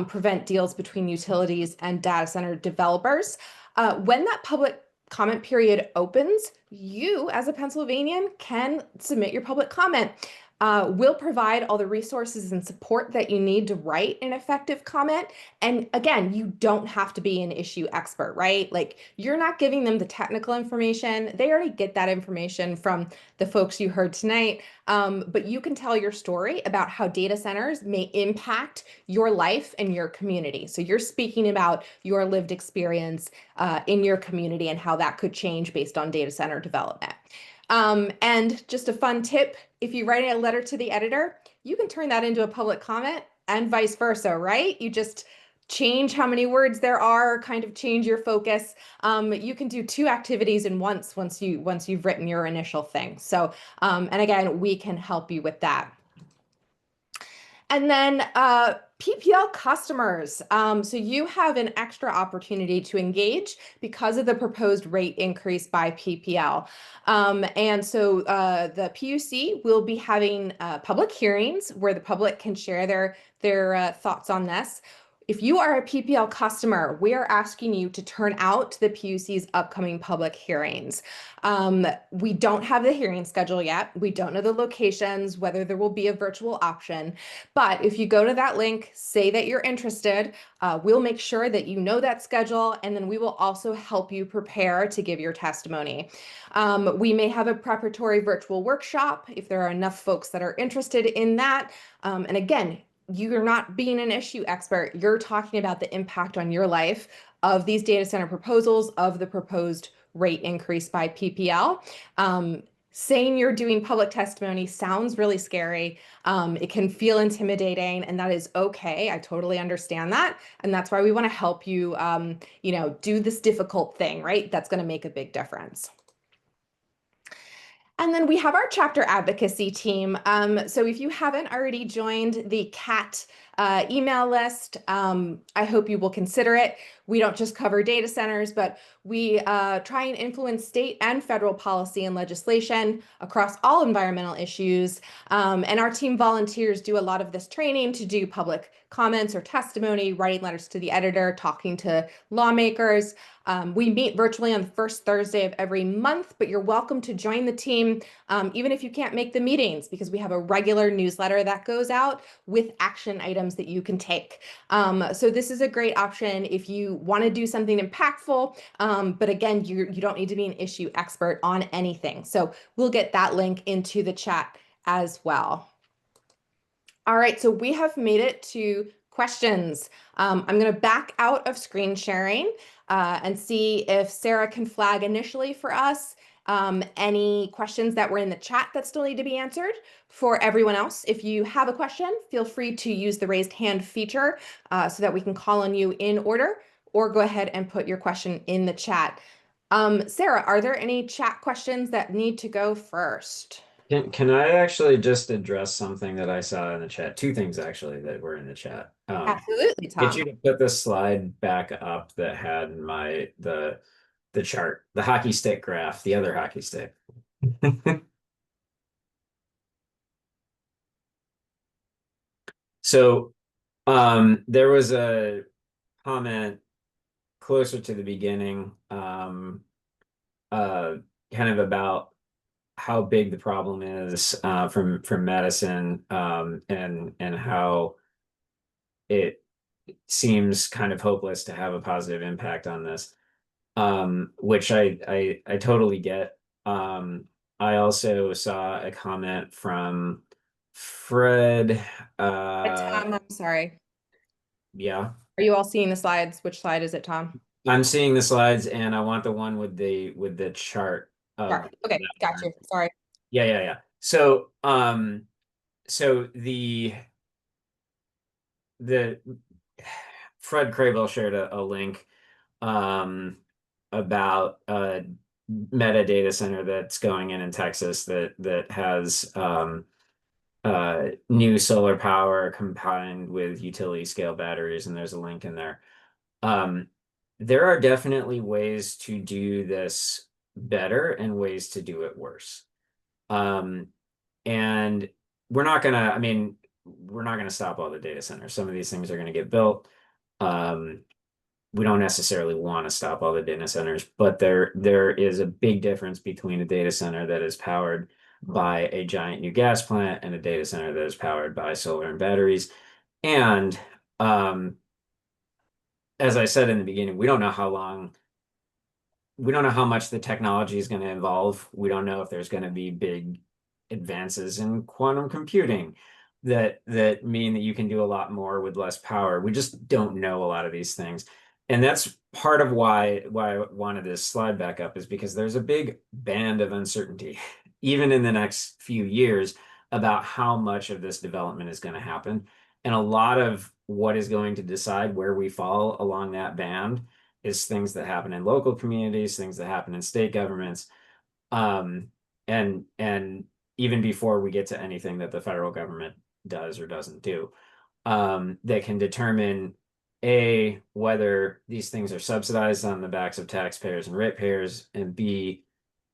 prevent deals between utilities and data center developers. When that public comment period opens, you as a Pennsylvanian can submit your public comment. We'll provide all the resources and support that you need to write an effective comment. And again, you don't have to be an issue expert, right? Like, you're not giving them the technical information. They already get that information from the folks you heard tonight. But you can tell your story about how data centers may impact your life and your community. So you're speaking about your lived experience in your community and how that could change based on data center development. And just a fun tip, if you write a letter to the editor, you can turn that into a public comment and vice versa, right? You just change how many words there are, kind of change your focus. You can do two activities in once you've written your initial thing. So, and again, we can help you with that. And then PPL customers. So you have an extra opportunity to engage because of the proposed rate increase by PPL. And so the PUC will be having public hearings where the public can share their thoughts on this. If you are a PPL customer, we are asking you to turn out to the PUC's upcoming public hearings. We don't have the hearing schedule yet. We don't know the locations, whether there will be a virtual option. But if you go to that link, say that you're interested, we'll make sure that you know that schedule, and then we will also help you prepare to give your testimony. We may have a preparatory virtual workshop if there are enough folks that are interested in that. And again, you're not being an issue expert. You're talking about the impact on your life of these data center proposals, of the proposed rate increase by PPL. Saying you're doing public testimony sounds really scary. It can feel intimidating, and that is okay. I totally understand that. And that's why we want to help you, do this difficult thing, right? That's going to make a big difference. And then we have our chapter advocacy team. So if you haven't already joined the CAT email list, I hope you will consider it. We don't just cover data centers, but we try and influence state and federal policy and legislation across all environmental issues. And our team volunteers do a lot of this training to do public comments or testimony, writing letters to the editor, talking to lawmakers. We meet virtually on the first Thursday of every month, but you're welcome to join the team, even if you can't make the meetings, because we have a regular newsletter that goes out with action items that you can take. So this is a great option if you want to do something impactful, but again, you don't need to be an issue expert on anything. So we'll get that link into the chat as well. All right, so we have made it to questions. I'm going to back out of screen sharing and see if Sarah can flag initially for us any questions that were in the chat that still need to be answered. For everyone else, if you have a question, feel free to use the raised hand feature so that we can call on you in order, or go ahead and put your question in the chat. Sarah, are there any chat questions that need to go first? Can I actually just address something that I saw in the chat? Two things actually that were in the chat. Absolutely, Tom. Get you to put the slide back up that had the chart, the hockey stick graph, the other hockey stick. So there was a comment closer to the beginning, kind of about how big the problem is from medicine, and how it seems kind of hopeless to have a positive impact on this, which I totally get. I also saw a comment from Fred. Tom, I'm sorry. Yeah, Are you all seeing the slides? Which slide is it, Tom? I'm seeing the slides, and I want the one with the chart of Sorry. Okay, got you. Sorry. yeah. So so the Fred Crable shared a link about a metadata center that's going in Texas that has new solar power combined with utility scale batteries, and there's a link in there. There are definitely ways to do this better and ways to do it worse. And we're not gonna stop all the data centers. Some of these things are gonna get built. We don't necessarily want to stop all the data centers, but there is a big difference between a data center that is powered by a giant new gas plant and a data center that is powered by solar and batteries. And as I said in the beginning, we don't know how much the technology is going to evolve. We don't know if there's going to be big advances in quantum computing that mean that you can do a lot more with less power. We just don't know a lot of these things. And that's part of why I wanted this slide back up, is because there's a big band of uncertainty, even in the next few years, about how much of this development is going to happen. And a lot of what is going to decide where we fall along that band is things that happen in local communities, things that happen in state governments, and even before we get to anything that the federal government does or doesn't do, that can determine A, whether these things are subsidized on the backs of taxpayers and ratepayers, and B,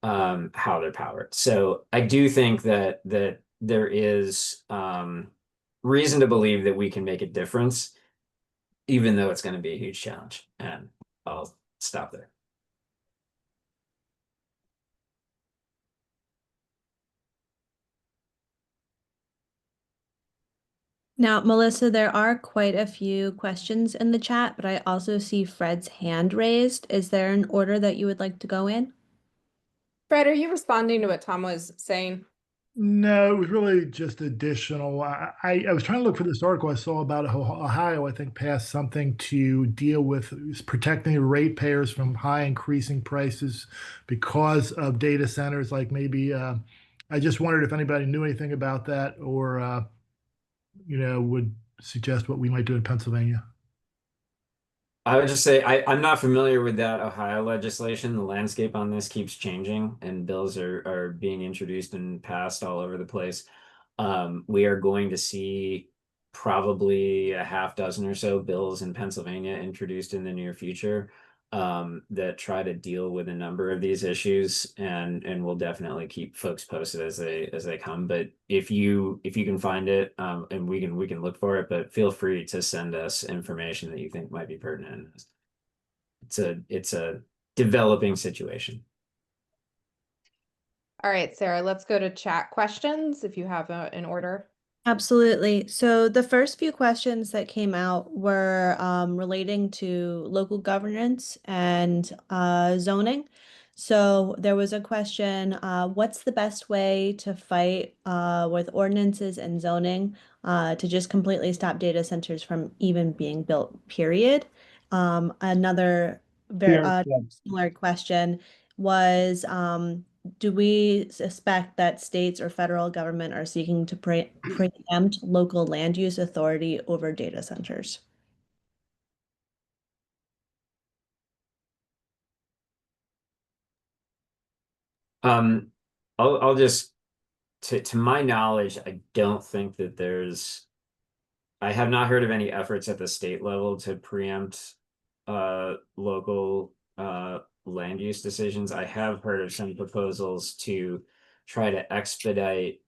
how they're powered. So I do think that there is reason to believe that we can make a difference, even though it's going to be a huge challenge. And I'll stop there. Now, Melissa, there are quite a few questions in the chat, but I also see Fred's hand raised. Is there an order that you would like to go in? Fred, are you responding to what Tom was saying? No, it was really just additional. I was trying to look for this article I saw about Ohio, I think, passed something to deal with protecting the ratepayers from high increasing prices because of data centers. Like maybe, I just wondered if anybody knew anything about that or, would suggest what we might do in Pennsylvania. I would just say I'm not familiar with that Ohio legislation. The landscape on this keeps changing, and bills are being introduced and passed all over the place. We are going to see probably a half dozen or so bills in Pennsylvania introduced in the near future that try to deal with a number of these issues, and we'll definitely keep folks posted as they come. But if you can find it, and we can look for it, but feel free to send us information that you think might be pertinent. It's a developing situation. All right, Sarah, let's go to chat questions if you have an order. Absolutely. So the first few questions that came out were relating to local governance and zoning. So there was a question, what's the best way to fight with ordinances and zoning to just completely stop data centers from even being built, period? Another very similar question was, do we suspect that states or federal government are seeking to preempt local land use authority over data centers? Um, I'll just to my knowledge, I don't think that I have not heard of any efforts at the state level to preempt local land use decisions. I have heard of some proposals to try to expedite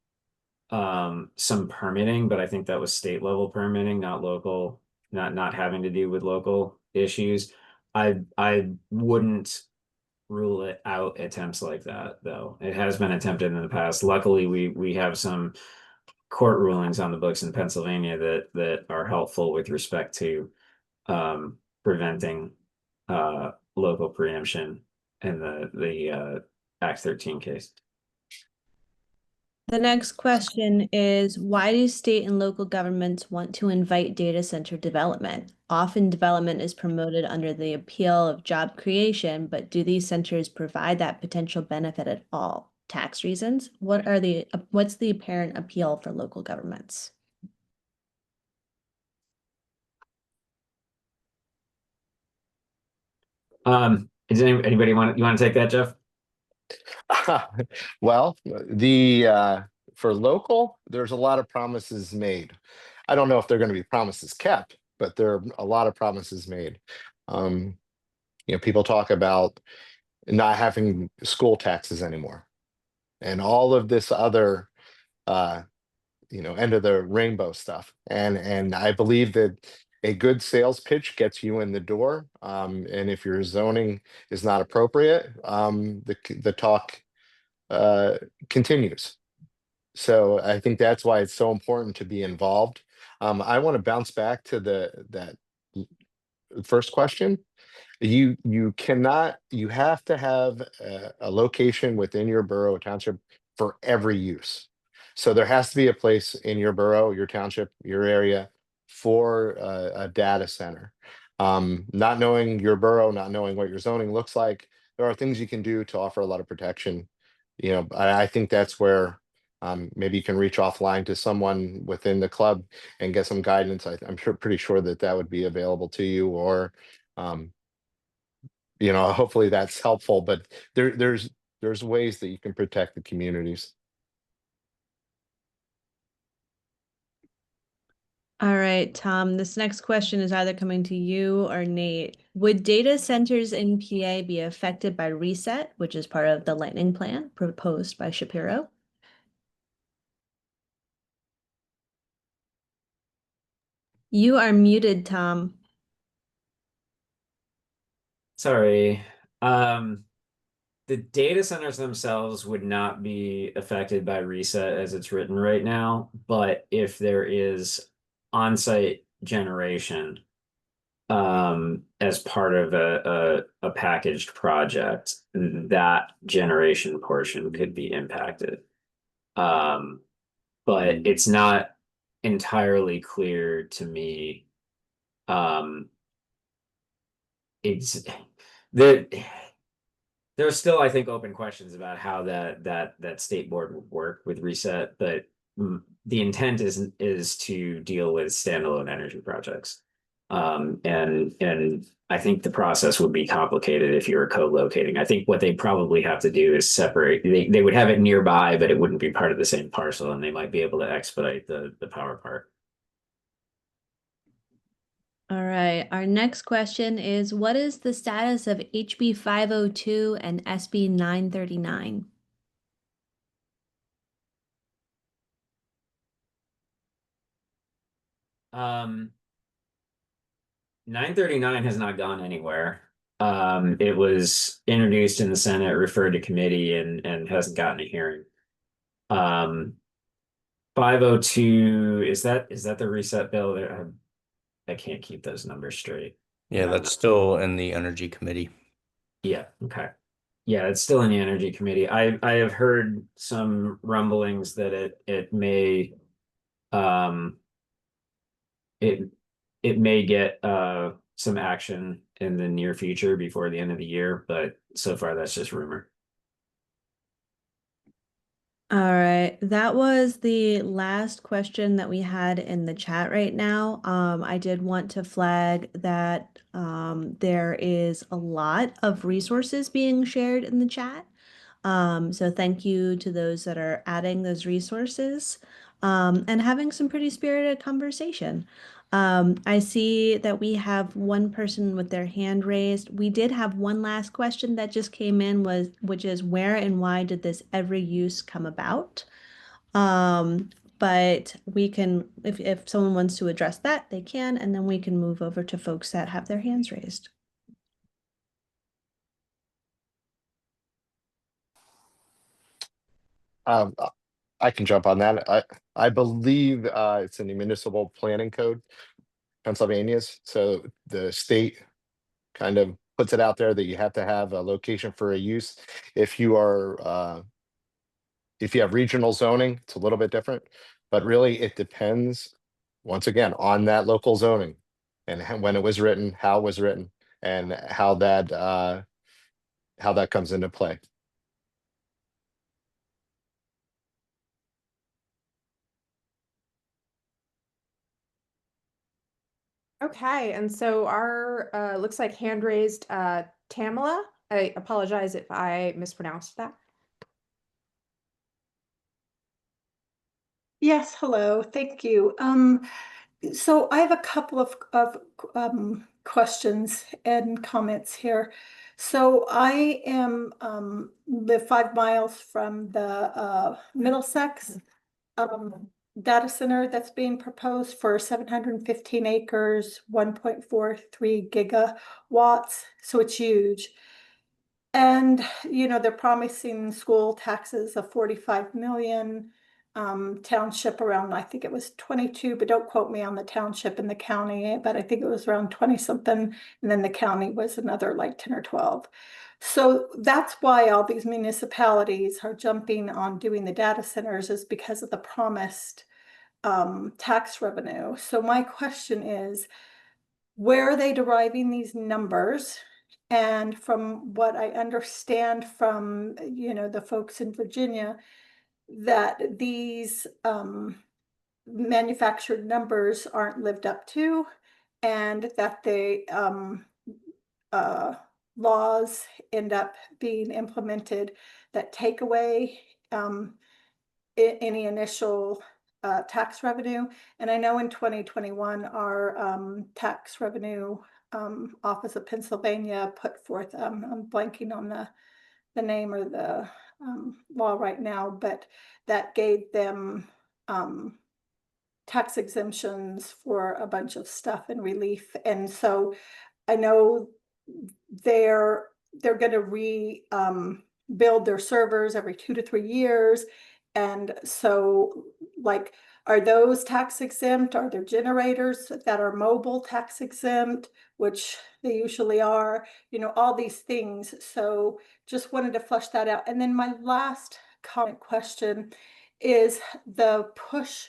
some permitting, but I think that was state level permitting, not local, not having to do with local issues. I wouldn't rule it out attempts like that, though. It has been attempted in the past. Luckily, we have some court rulings on the books in Pennsylvania that are helpful with respect to preventing local preemption in the Act 13 case. The next question is, why do state and local governments want to invite data center development? Often development is promoted under the appeal of job creation, but do these centers provide that potential benefit at all? Tax reasons? What's the apparent appeal for local governments? Does anybody want to take that, Jeff? Well, the for local, there's a lot of promises made. I don't know if they're going to be promises kept, but there are a lot of promises made. People talk about not having school taxes anymore, and all of this other end of the rainbow stuff. And I believe that a good sales pitch gets you in the door. And if your zoning is not appropriate, the talk continues. So I think that's why it's so important to be involved. I want to bounce back to that first question. You have to have a location within your borough or township for every use. So there has to be a place in your borough, your township, your area for a data center. Not knowing your borough, not knowing what your zoning looks like, there are things you can do to offer a lot of protection. I think that's where maybe you can reach offline to someone within the club and get some guidance. I'm pretty sure that would be available to you, or hopefully that's helpful. But there's ways that you can protect the communities. All right, Tom, this next question is either coming to you or Nate. Would data centers in PA be affected by reset, which is part of the lightning plan proposed by Shapiro? You are muted, Tom. Sorry. The data centers themselves would not be affected by reset as it's written right now, but if there is on-site generation as part of a packaged project, that generation portion could be impacted. But it's not entirely clear to me. It's there. There's still, I think, open questions about how that state board would work with reset, but the intent is to deal with standalone energy projects. And I think the process would be complicated if you were co-locating. I think what they probably have to do is separate. They would have it nearby, but it wouldn't be part of the same parcel, and they might be able to expedite the power part. All right, our next question is, what is the status of HB 502 and SB 939? Um, 939 has not gone anywhere. It was introduced in the Senate, referred to committee, and hasn't gotten a hearing. 502, is that the reset bill? I can't keep those numbers straight. Yeah, that's still in the Energy Committee. Yeah, okay. Yeah, it's still in the Energy Committee. I have heard some rumblings that it may it may get some action in the near future before the end of the year, but so far that's just rumor. All right, that was the last question that we had in the chat right now. I did want to flag that there is a lot of resources being shared in the chat. So thank you to those that are adding those resources and having some pretty spirited conversation. I see that we have one person with their hand raised. We did have one last question that just came in, which is, where and why did this every use come about? But we can, if someone wants to address that, they can, and then we can move over to folks that have their hands raised. I can jump on that. I believe it's in the municipal planning code, Pennsylvania's. So the state kind of puts it out there that you have to have a location for a use. If you have regional zoning, it's a little bit different, but really it depends, once again, on that local zoning and when it was written, how it was written, and how that comes into play. Okay, and so our looks like hand raised Tamala. I apologize if I mispronounced that. Yes, hello, thank you. So I have a couple of questions and comments here. So I am live 5 miles from the Middlesex data center that's being proposed for 715 acres, 1.43 gigawatts. So it's huge. And, they're promising school taxes of 45 million, township around, I think it was 22, but don't quote me on the township and the county, but I think it was around 20 something. And then the county was another like 10 or 12. So that's why all these municipalities are jumping on doing the data centers, is because of the promised tax revenue. So my question is, where are they deriving these numbers? And from what I understand from, the folks in Virginia, that these manufactured numbers aren't lived up to, and that the laws end up being implemented that take away any initial tax revenue. And I know in 2021, our tax revenue Office of Pennsylvania put forth, I'm blanking on the name or the law right now, but that gave them tax exemptions for a bunch of stuff and relief. And so I know they're going to rebuild their servers every 2 to 3 years. And so, like, are those tax exempt? Are there generators that are mobile tax exempt, which they usually are? All these things. So just wanted to flesh that out. And then my last comment question is the push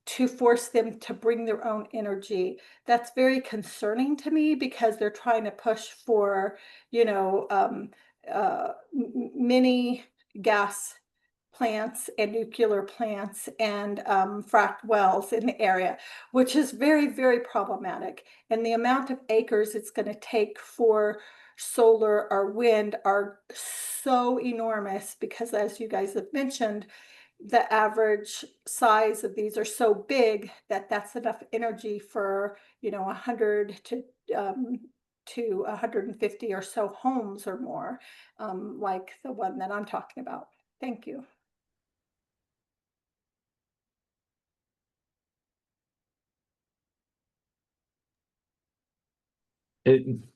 to force them to bring their own energy. That's very concerning to me because they're trying to push for, many gas plants and nuclear plants and fracked wells in the area, which is very, very problematic. And the amount of acres it's going to take for solar or wind are so enormous because, as you guys have mentioned, the average size of these are so big that that's enough energy for 100 to 150 or so homes or more, like the one that I'm talking about. Thank you.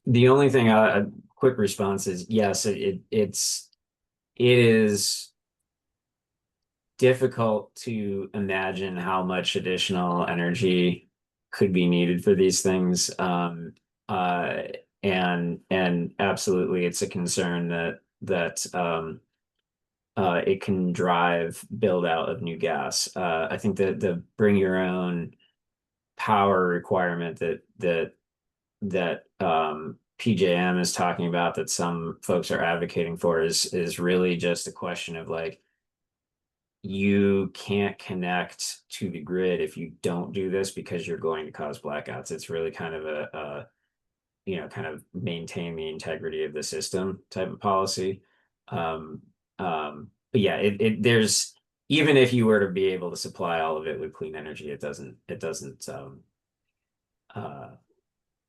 The only thing, a quick response is yes, it is difficult to imagine how much additional energy could be needed for these things. And absolutely, it's a concern that it can drive build out of new gas. I think that the bring your own power requirement that PJM is talking about, that some folks are advocating for, is really just a question of like, you can't connect to the grid if you don't do this because you're going to cause blackouts. It's really kind of a kind of maintain the integrity of the system type of policy. But yeah, there's, even if you were to be able to supply all of it with clean energy, it doesn't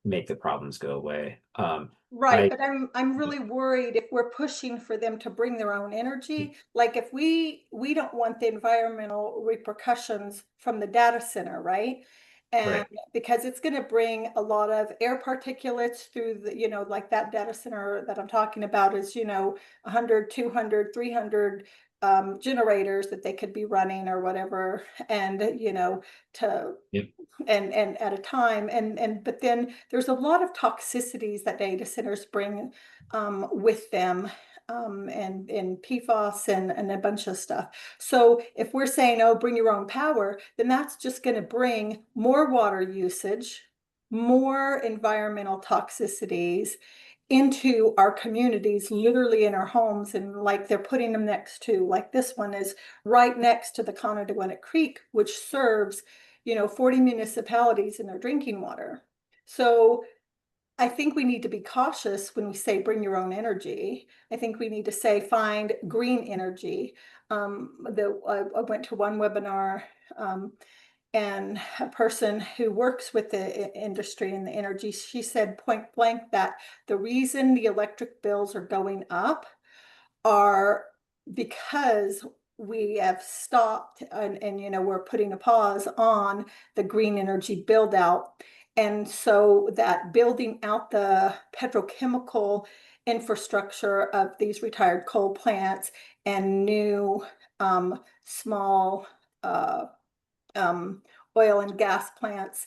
make the problems go away. Right, but I'm really worried if we're pushing for them to bring their own energy. Like if we don't want the environmental repercussions from the data center, right? And Right. because it's going to bring a lot of air particulates through the, like that data center that I'm talking about is, 100, 200, 300 generators that they could be running or whatever, and to Yep. and at a time, but then there's a lot of toxicities that data centers bring with them, and PFAS and a bunch of stuff. So if we're saying, oh, bring your own power, then that's just going to bring more water usage, more environmental toxicities into our communities, literally in our homes. And like they're putting them next to, like this one is right next to the Conneaut Creek, which serves 40 municipalities in their drinking water. So I think we need to be cautious when we say bring your own energy. I think we need to say find green energy. I went to one webinar, and a person who works with the industry and the energy, she said point blank that the reason the electric bills are going up are because we have stopped and we're putting a pause on the green energy build out. And so that building out the petrochemical infrastructure of these retired coal plants and new small oil and gas plants,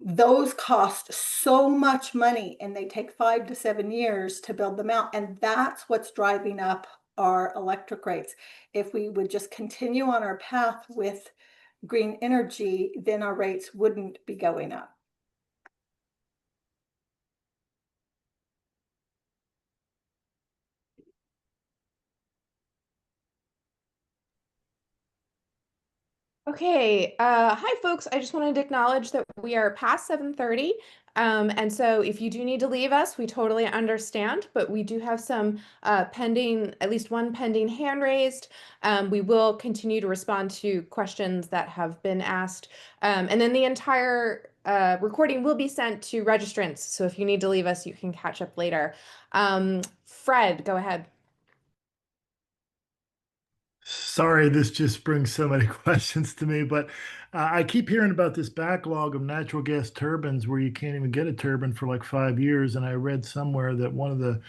those cost so much money and they take 5 to 7 years to build them out. And that's what's driving up our electric rates. If we would just continue on our path with green energy, then our rates wouldn't be going up. Okay, hi folks. I just wanted to acknowledge that we are past 7:30. And so if you do need to leave us, we totally understand, but we do have some pending, at least one pending hand raised. We will continue to respond to questions that have been asked. And then the entire recording will be sent to registrants. So if you need to leave us, you can catch up later. Fred, go ahead. Sorry, this just brings so many questions to me, but I keep hearing about this backlog of natural gas turbines where you can't even get a turbine for like 5 years. And I read somewhere that one of the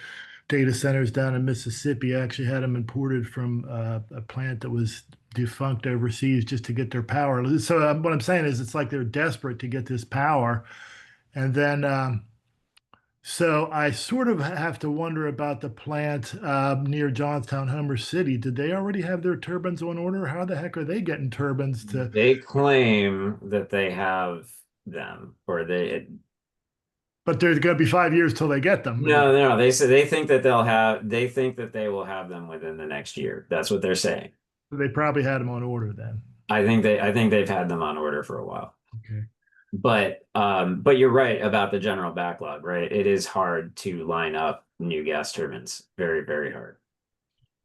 data centers down in Mississippi actually had them imported from a plant that was defunct overseas just to get their power. So what I'm saying is it's like they're desperate to get this power. And then So I sort of have to wonder about the plant near Johnstown, Homer City. Did they already have their turbines on order? How the heck are they getting turbines to? They claim that they have them, or they But there's going to be 5 years till they get them. no, they say they think that they think that they will have them within the next year. That's what they're saying. They probably had them on order then. I think they've had them on order for a while. Okay. But you're right about the general backlog, right? It is hard to line up new gas turbines. Very, very hard.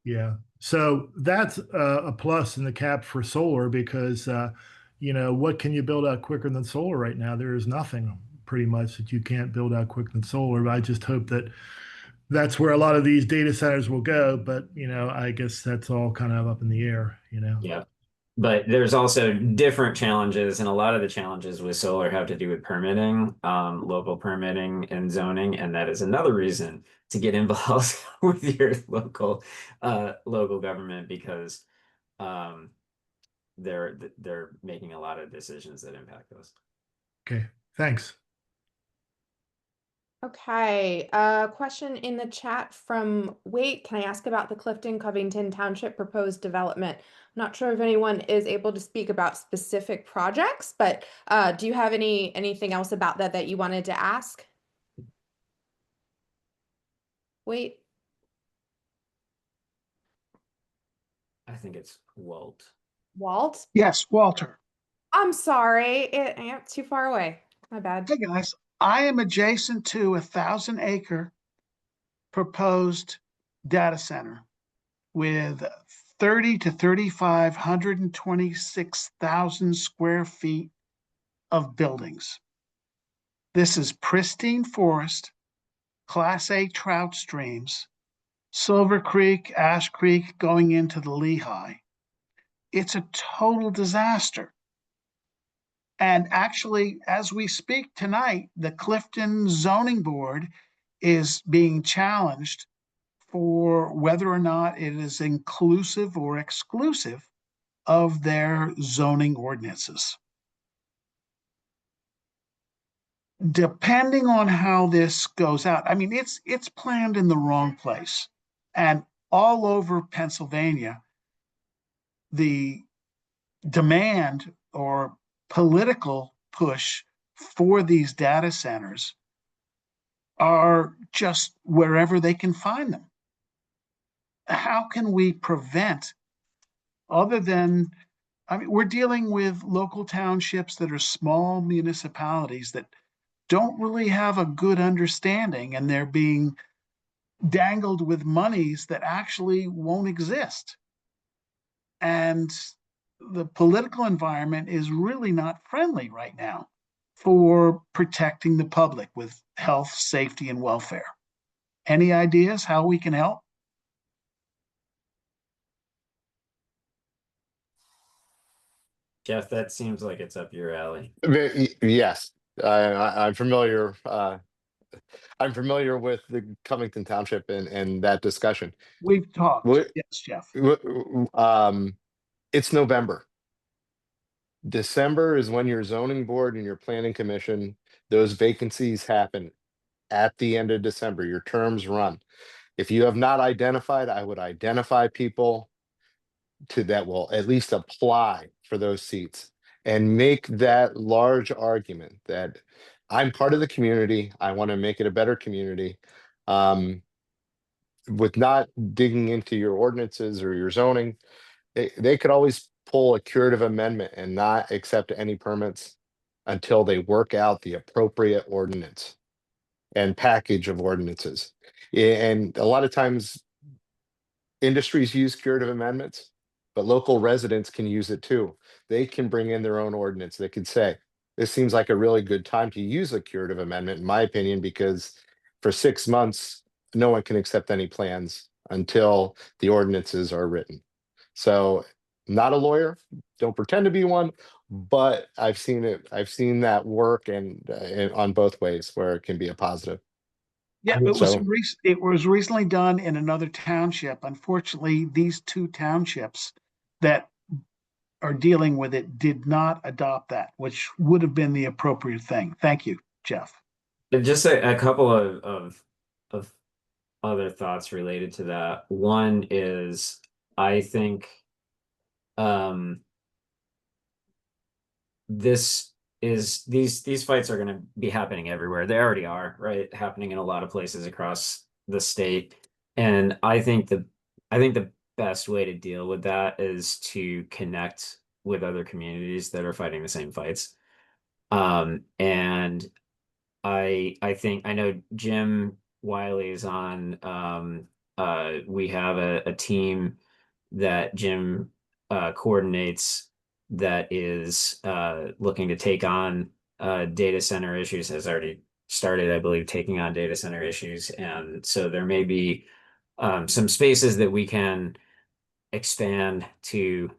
Yeah. So that's a plus in the cap for solar because, what can you build out quicker than solar right now? There is nothing pretty much that you can't build out quicker than solar. I just hope that that's where a lot of these data centers will go. But, I guess that's all kind of up in the air. Yeah. But there's also different challenges, and a lot of the challenges with solar have to do with permitting, local permitting and zoning, and that is another reason to get involved with your local government because they're making a lot of decisions that impact those. Okay. Thanks. Okay, question in the chat from Wait, can I ask about the Clifton Covington Township proposed development? I'm not sure if anyone is able to speak about specific projects, but do you have anything else about that you wanted to ask? Wait. I think it's Walt. Walt? Yes, Walter. I'm sorry, yeah, too far away. My bad. Hey guys, I am adjacent to a 1,000-acre proposed data center with 30 to 126,000 square feet of buildings. This is pristine forest, Class A trout streams, Silver Creek, Ash Creek going into the Lehigh. It's a total disaster. And actually, as we speak tonight, the Clifton Zoning Board is being challenged for whether or not it is inclusive or exclusive of their zoning ordinances. Depending on how this goes out, I mean, it's planned in the wrong place. And all over Pennsylvania, the demand or political push for these data centers are just wherever they can find them. How can we prevent, other than, I mean, we're dealing with local townships that are small municipalities that don't really have a good understanding, and they're being dangled with monies that actually won't exist. And the political environment is really not friendly right now for protecting the public with health, safety, and welfare. Any ideas how we can help? Jeff, that seems like it's up your alley. Yes, I'm familiar. I'm familiar with the Covington Township and that discussion. We've talked. What- Yes, Jeff. It's November. December is when your zoning board and your planning commission, those vacancies happen at the end of December. Your terms run. If you have not identified, I would identify people that will at least apply for those seats and make that large argument that I'm part of the community. I want to make it a better community. With not digging into your ordinances or your zoning, they could always pull a curative amendment and not accept any permits until they work out the appropriate ordinance and package of ordinances. And a lot of times industries use curative amendments, but local residents can use it too. They can bring in their own ordinance. They could say, this seems like a really good time to use a curative amendment, in my opinion, because for 6 months, no one can accept any plans until the ordinances are written. So, not a lawyer, don't pretend to be one, but I've seen it. I've seen that work and on both ways where it can be a positive. Yeah, it was recently done in another township. Unfortunately, these two townships that are dealing with it did not adopt that, which would have been the appropriate thing. Thank you, Jeff. Just a couple of other thoughts related to that. One is I think um this is these fights are going to be happening everywhere. They already are, right? Happening in a lot of places across the state. And I think the best way to deal with that is to connect with other communities that are fighting the same fights. And I think I know Jim Wiley is on. We have a team that Jim coordinates that is looking to take on data center issues, has already started, I believe, taking on data center issues. And so there may be some spaces that we can expand to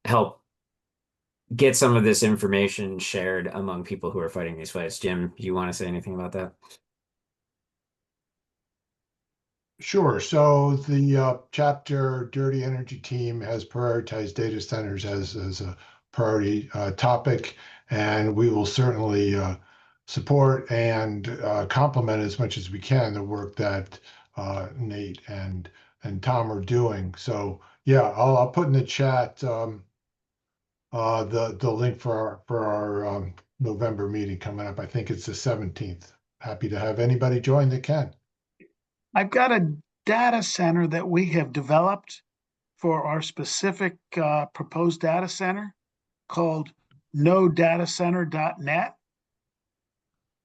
help get some of this information shared among people who are fighting these fights. Jim, do you want to say anything about that? Sure. So the chapter Dirty Energy team has prioritized data centers as a priority topic, and we will certainly support and complement as much as we can the work that Nate and Tom are doing. So yeah, I'll put in the chat the link for our November meeting coming up. I think it's the 17th. Happy to have anybody join that can. I've got a data center that we have developed for our specific proposed data center called nodatacenter.net.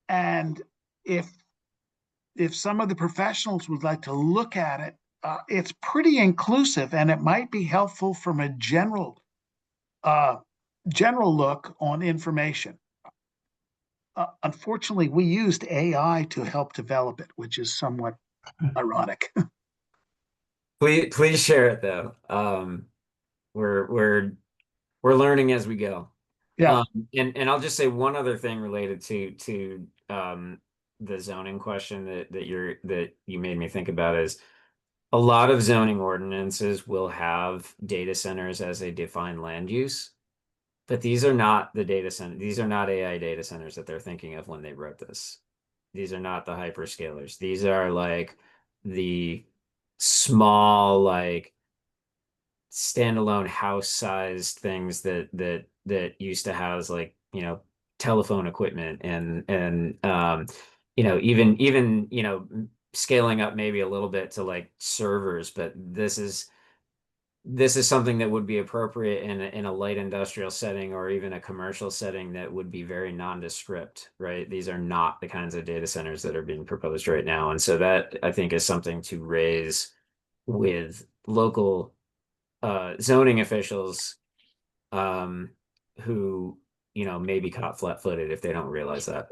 And if some of the professionals would like to look at it, it's pretty inclusive, and it might be helpful from a general look on information. Unfortunately, we used AI to help develop it, which is somewhat ironic. Please share it though. We're learning as we go. Yeah. And I'll just say one other thing related to the zoning question that you made me think about is a lot of zoning ordinances will have data centers as a defined land use, but these are not the data center. These are not AI data centers that they're thinking of when they wrote this. These are not the hyperscalers. These are like the small, like standalone house sized things that used to house, like, telephone equipment and even scaling up maybe a little bit to like servers. But this is something that would be appropriate in a light industrial setting or even a commercial setting that would be very nondescript, right? These are not the kinds of data centers that are being proposed right now. And so that, I think, is something to raise with local zoning officials who, may be caught flat-footed if they don't realize that.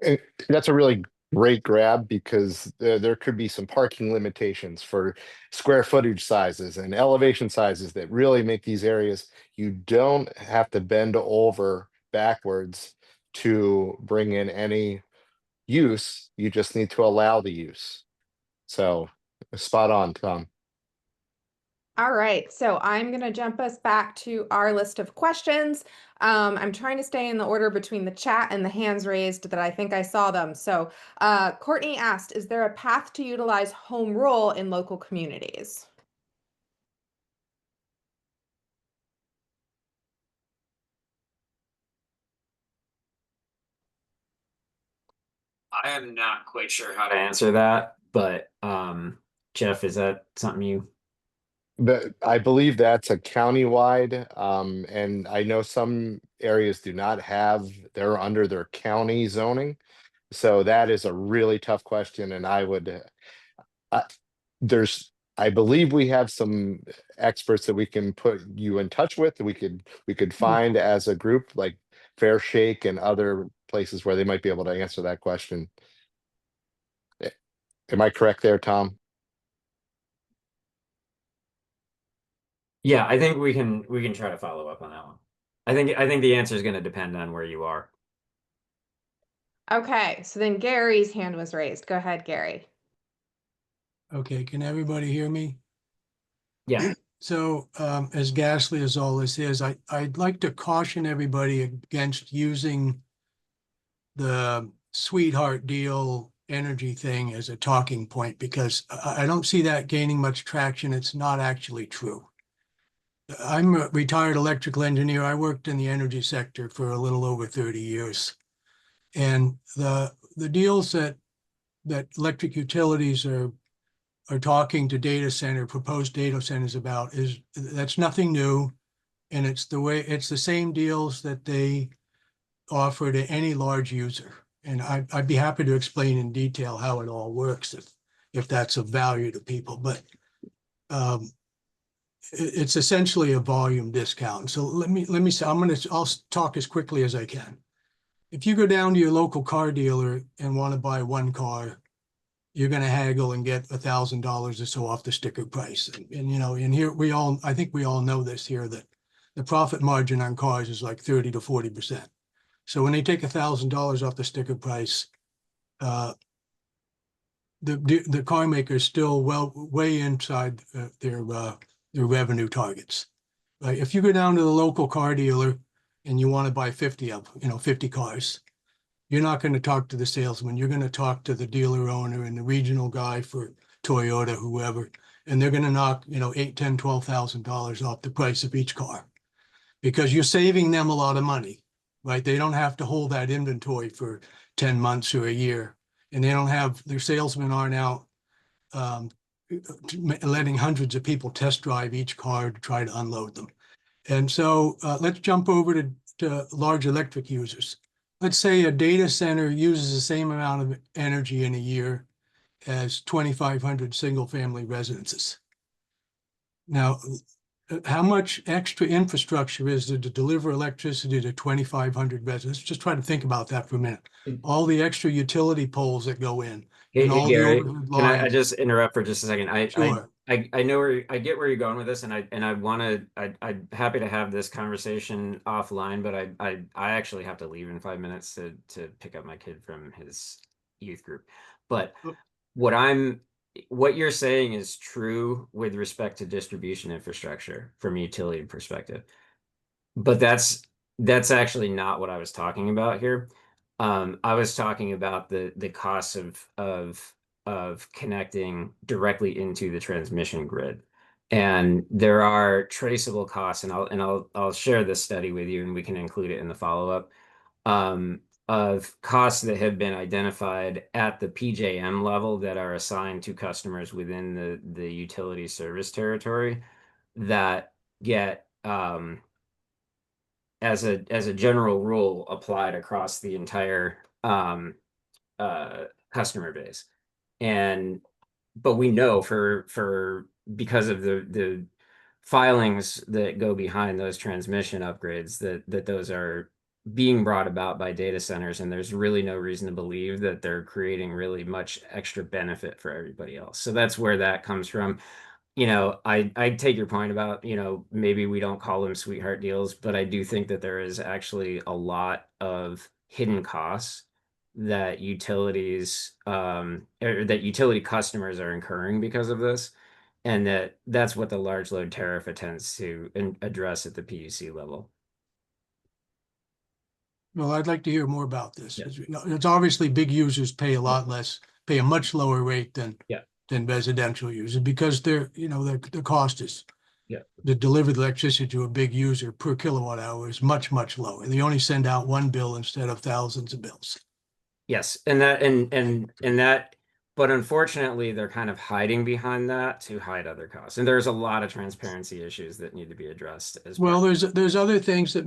And that's a really great grab because there could be some parking limitations for square footage sizes and elevation sizes that really make these areas, you don't have to bend over backwards to bring in any use. You just need to allow the use. So spot on, Tom. All right, so I'm going to jump us back to our list of questions. I'm trying to stay in the order between the chat and the hands raised that I think I saw them. So Courtney asked, is there a path to utilize home rule in local communities? I am not quite sure how to answer that, but Jeff, is that something you? But I believe that's a countywide, and I know some areas do not have, they're under their county zoning. So that is a really tough question, and I would, I believe we have some experts that we can put you in touch with, that we could find as a group, like Fair Shake and other places where they might be able to answer that question. Am I correct there, Tom? Yeah, I think we can try to follow up on that one. I think the answer is going to depend on where you are. Okay, so then Gary's hand was raised. Go ahead, Gary. Okay, can everybody hear me? Yeah. So as ghastly as all this is, I'd like to caution everybody against using the sweetheart deal energy thing as a talking point because I don't see that gaining much traction. It's not actually true. I'm a retired electrical engineer. I worked in the energy sector for a little over 30 years. And the deals that electric utilities are talking to proposed data centers about that's nothing new. And it's the same deals that they offer to any large user. And I'd be happy to explain in detail how it all works if that's of value to people. But it's essentially a volume discount. So let me say, I'll talk as quickly as I can. If you go down to your local car dealer and want to buy one car, you're going to haggle and get $1,000 or so off the sticker price. And you know, and here I think we all know this here, that the profit margin on cars is like 30 to 40%. So when they take $1,000 off the sticker price, the car maker is still way inside their revenue targets. Right? If you go down to the local car dealer and you want to buy 50 cars, you're not going to talk to the salesman. You're going to talk to the dealer owner and the regional guy for Toyota, whoever, and they're going to knock, $8,000, $10,000, $12,000 off the price of each car because you're saving them a lot of money, right? They don't have to hold that inventory for 10 months or a year, and their salesmen aren't out letting hundreds of people test drive each car to try to unload them. And so let's jump over to large electric users. Let's say a data center uses the same amount of energy in a year as 2,500 single-family residences. Now, how much extra infrastructure is there to deliver electricity to 2,500 residents? Just try to think about that for a minute. All the extra utility poles that go in. Hey, and all Gary, the overhead can I lines. just interrupt for just a second? Sure. I know I get where you're going with this, and I'm happy to have this conversation offline, but I actually have to leave in 5 minutes to pick up my kid from his youth group. But what you're saying is true with respect to distribution infrastructure from a utility perspective, but that's actually not what I was talking about here. I was talking about the costs of connecting directly into the transmission grid. And there are traceable costs, and I'll share this study with you, and we can include it in the follow-up, of costs that have been identified at the PJM level that are assigned to customers within the utility service territory that get as a general rule applied across the entire customer base. But we know because of the filings that go behind those transmission upgrades that those are being brought about by data centers, and there's really no reason to believe that they're creating really much extra benefit for everybody else. So that's where that comes from. I take your point about, maybe we don't call them sweetheart deals, but I do think that there is actually a lot of hidden costs that utilities or that utility customers are incurring because of this. And that's what the large load tariff attempts to address at the PUC level. Well, I'd like to hear more about this. Yeah. It's obviously big users pay a lot less, pay a much lower rate than residential users because the cost is to deliver the electricity to a big user per kilowatt hour is much, much lower. They only send out one bill instead of thousands of bills. Yes, but unfortunately, they're kind of hiding behind that to hide other costs. And there's a lot of transparency issues that need to be addressed as well. There's other things that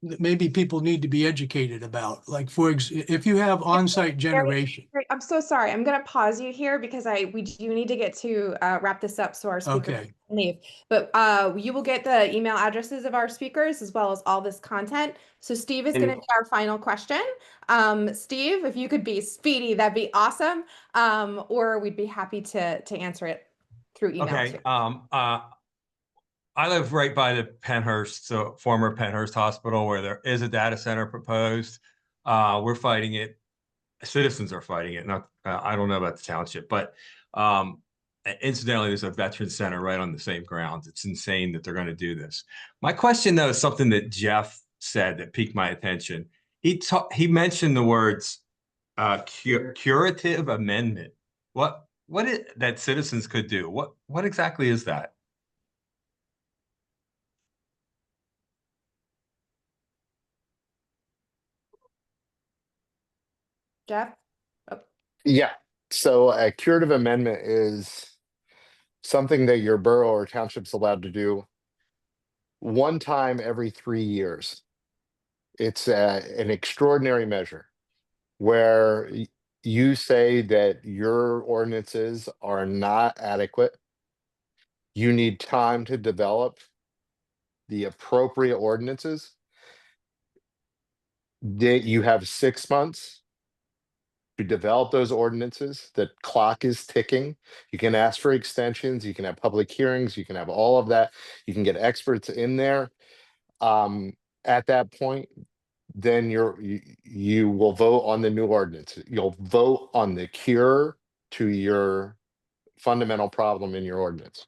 that maybe people need to be educated about. Like if you have on-site generation. I'm so sorry. I'm going to pause you here because we do need to get to wrap this up so our speakers can leave. But you will get the email addresses of our speakers as well as all this content. So Steve is going to be our final question. Steve, if you could be speedy, that'd be awesome. Or we'd be happy to answer it through email too. I live right by the Penhurst, so former Penhurst Hospital, where there is a data center proposed. We're fighting it. Citizens are fighting it. Not, I don't know about the township, but incidentally, there's a veteran center right on the same grounds. It's insane that they're going to do this. My question, though, is something that Jeff said that piqued my attention. he mentioned the words curative amendment. What that citizens could do? What exactly is that? Jeff? Oh. Yeah. So a curative amendment is something that your borough or township's allowed to do one time every 3 years. It's an extraordinary measure where you say that your ordinances are not adequate. You need time to develop the appropriate ordinances. That you have 6 months to develop those ordinances. The clock is ticking. You can ask for extensions, you can have public hearings, you can have all of that. You can get experts in there. At that point, then you will vote on the new ordinance. You'll vote on the cure to your fundamental problem in your ordinance.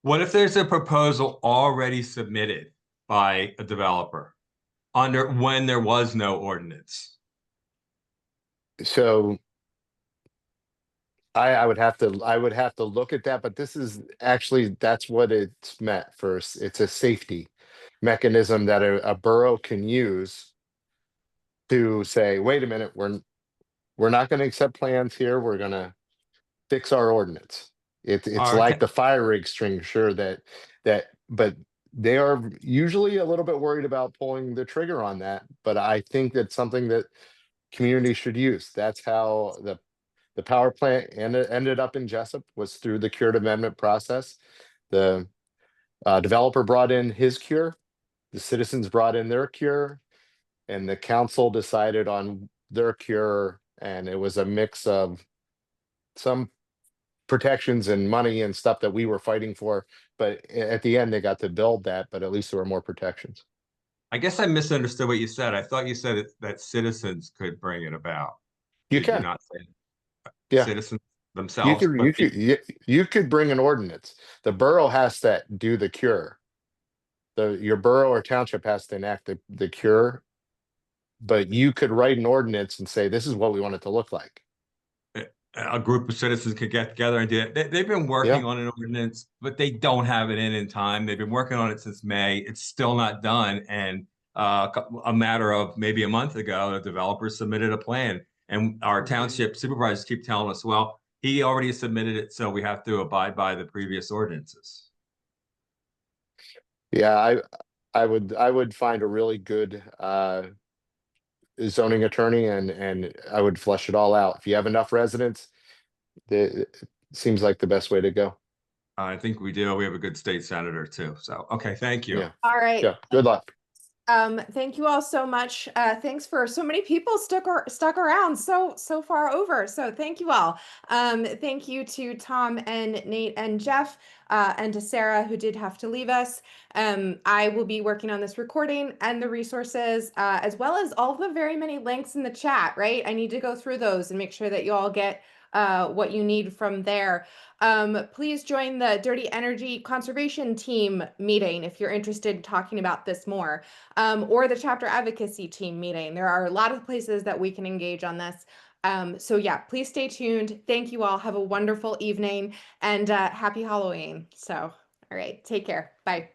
What if there's a proposal already submitted by a developer when there was no ordinance? So I would have to look at that, but this is actually, that's what it's meant for. It's a safety mechanism that a borough can use to say, wait a minute, we're not going to accept plans here. We're going to fix our ordinance. It's like Okay. the fire extinguisher but they are usually a little bit worried about pulling the trigger on that. But I think that's something that communities should use. That's how the power plant ended up in Jessup, was through the curative amendment process. The developer brought in his cure, the citizens brought in their cure, and the council decided on their cure. And it was a mix of some protections and money and stuff that we were fighting for. But at the end, they got to build that, but at least there were more protections. I guess I misunderstood what you said. I thought you said that citizens could bring it about. You Did you can. not say Yeah. citizens themselves? You could bring an ordinance. The borough has to do the cure. Your borough or township has to enact the cure, but you could write an ordinance and say, this is what we want it to look like. A group of citizens could get together and do it. They've been working on an ordinance, but they don't have it in time. They've been working on it since May. It's still not done. And a matter of maybe a month ago, the developer submitted a plan, and our township supervisors keep telling us, well, he already submitted it, so we have to abide by the previous ordinances. Yeah, I would find a really good zoning attorney and I would flesh it all out. If you have enough residents, it seems like the best way to go. I think we do. We have a good state senator too. So, okay, thank you. Yeah. All right. Yeah. Good luck. Thank you all so much. Thanks for so many people stuck around so far over. So thank you all. Thank you to Tom and Nate and Jeff, and to Sarah, who did have to leave us. I will be working on this recording and the resources, as well as all the very many links in the chat, right? I need to go through those and make sure that you all get what you need from there. Please join the Dirty Energy Conservation Team meeting if you're interested in talking about this more, or the chapter advocacy team meeting. There are a lot of places that we can engage on this. So yeah, please stay tuned. Thank you all. Have a wonderful evening and happy Halloween. So, all right, take care. Bye.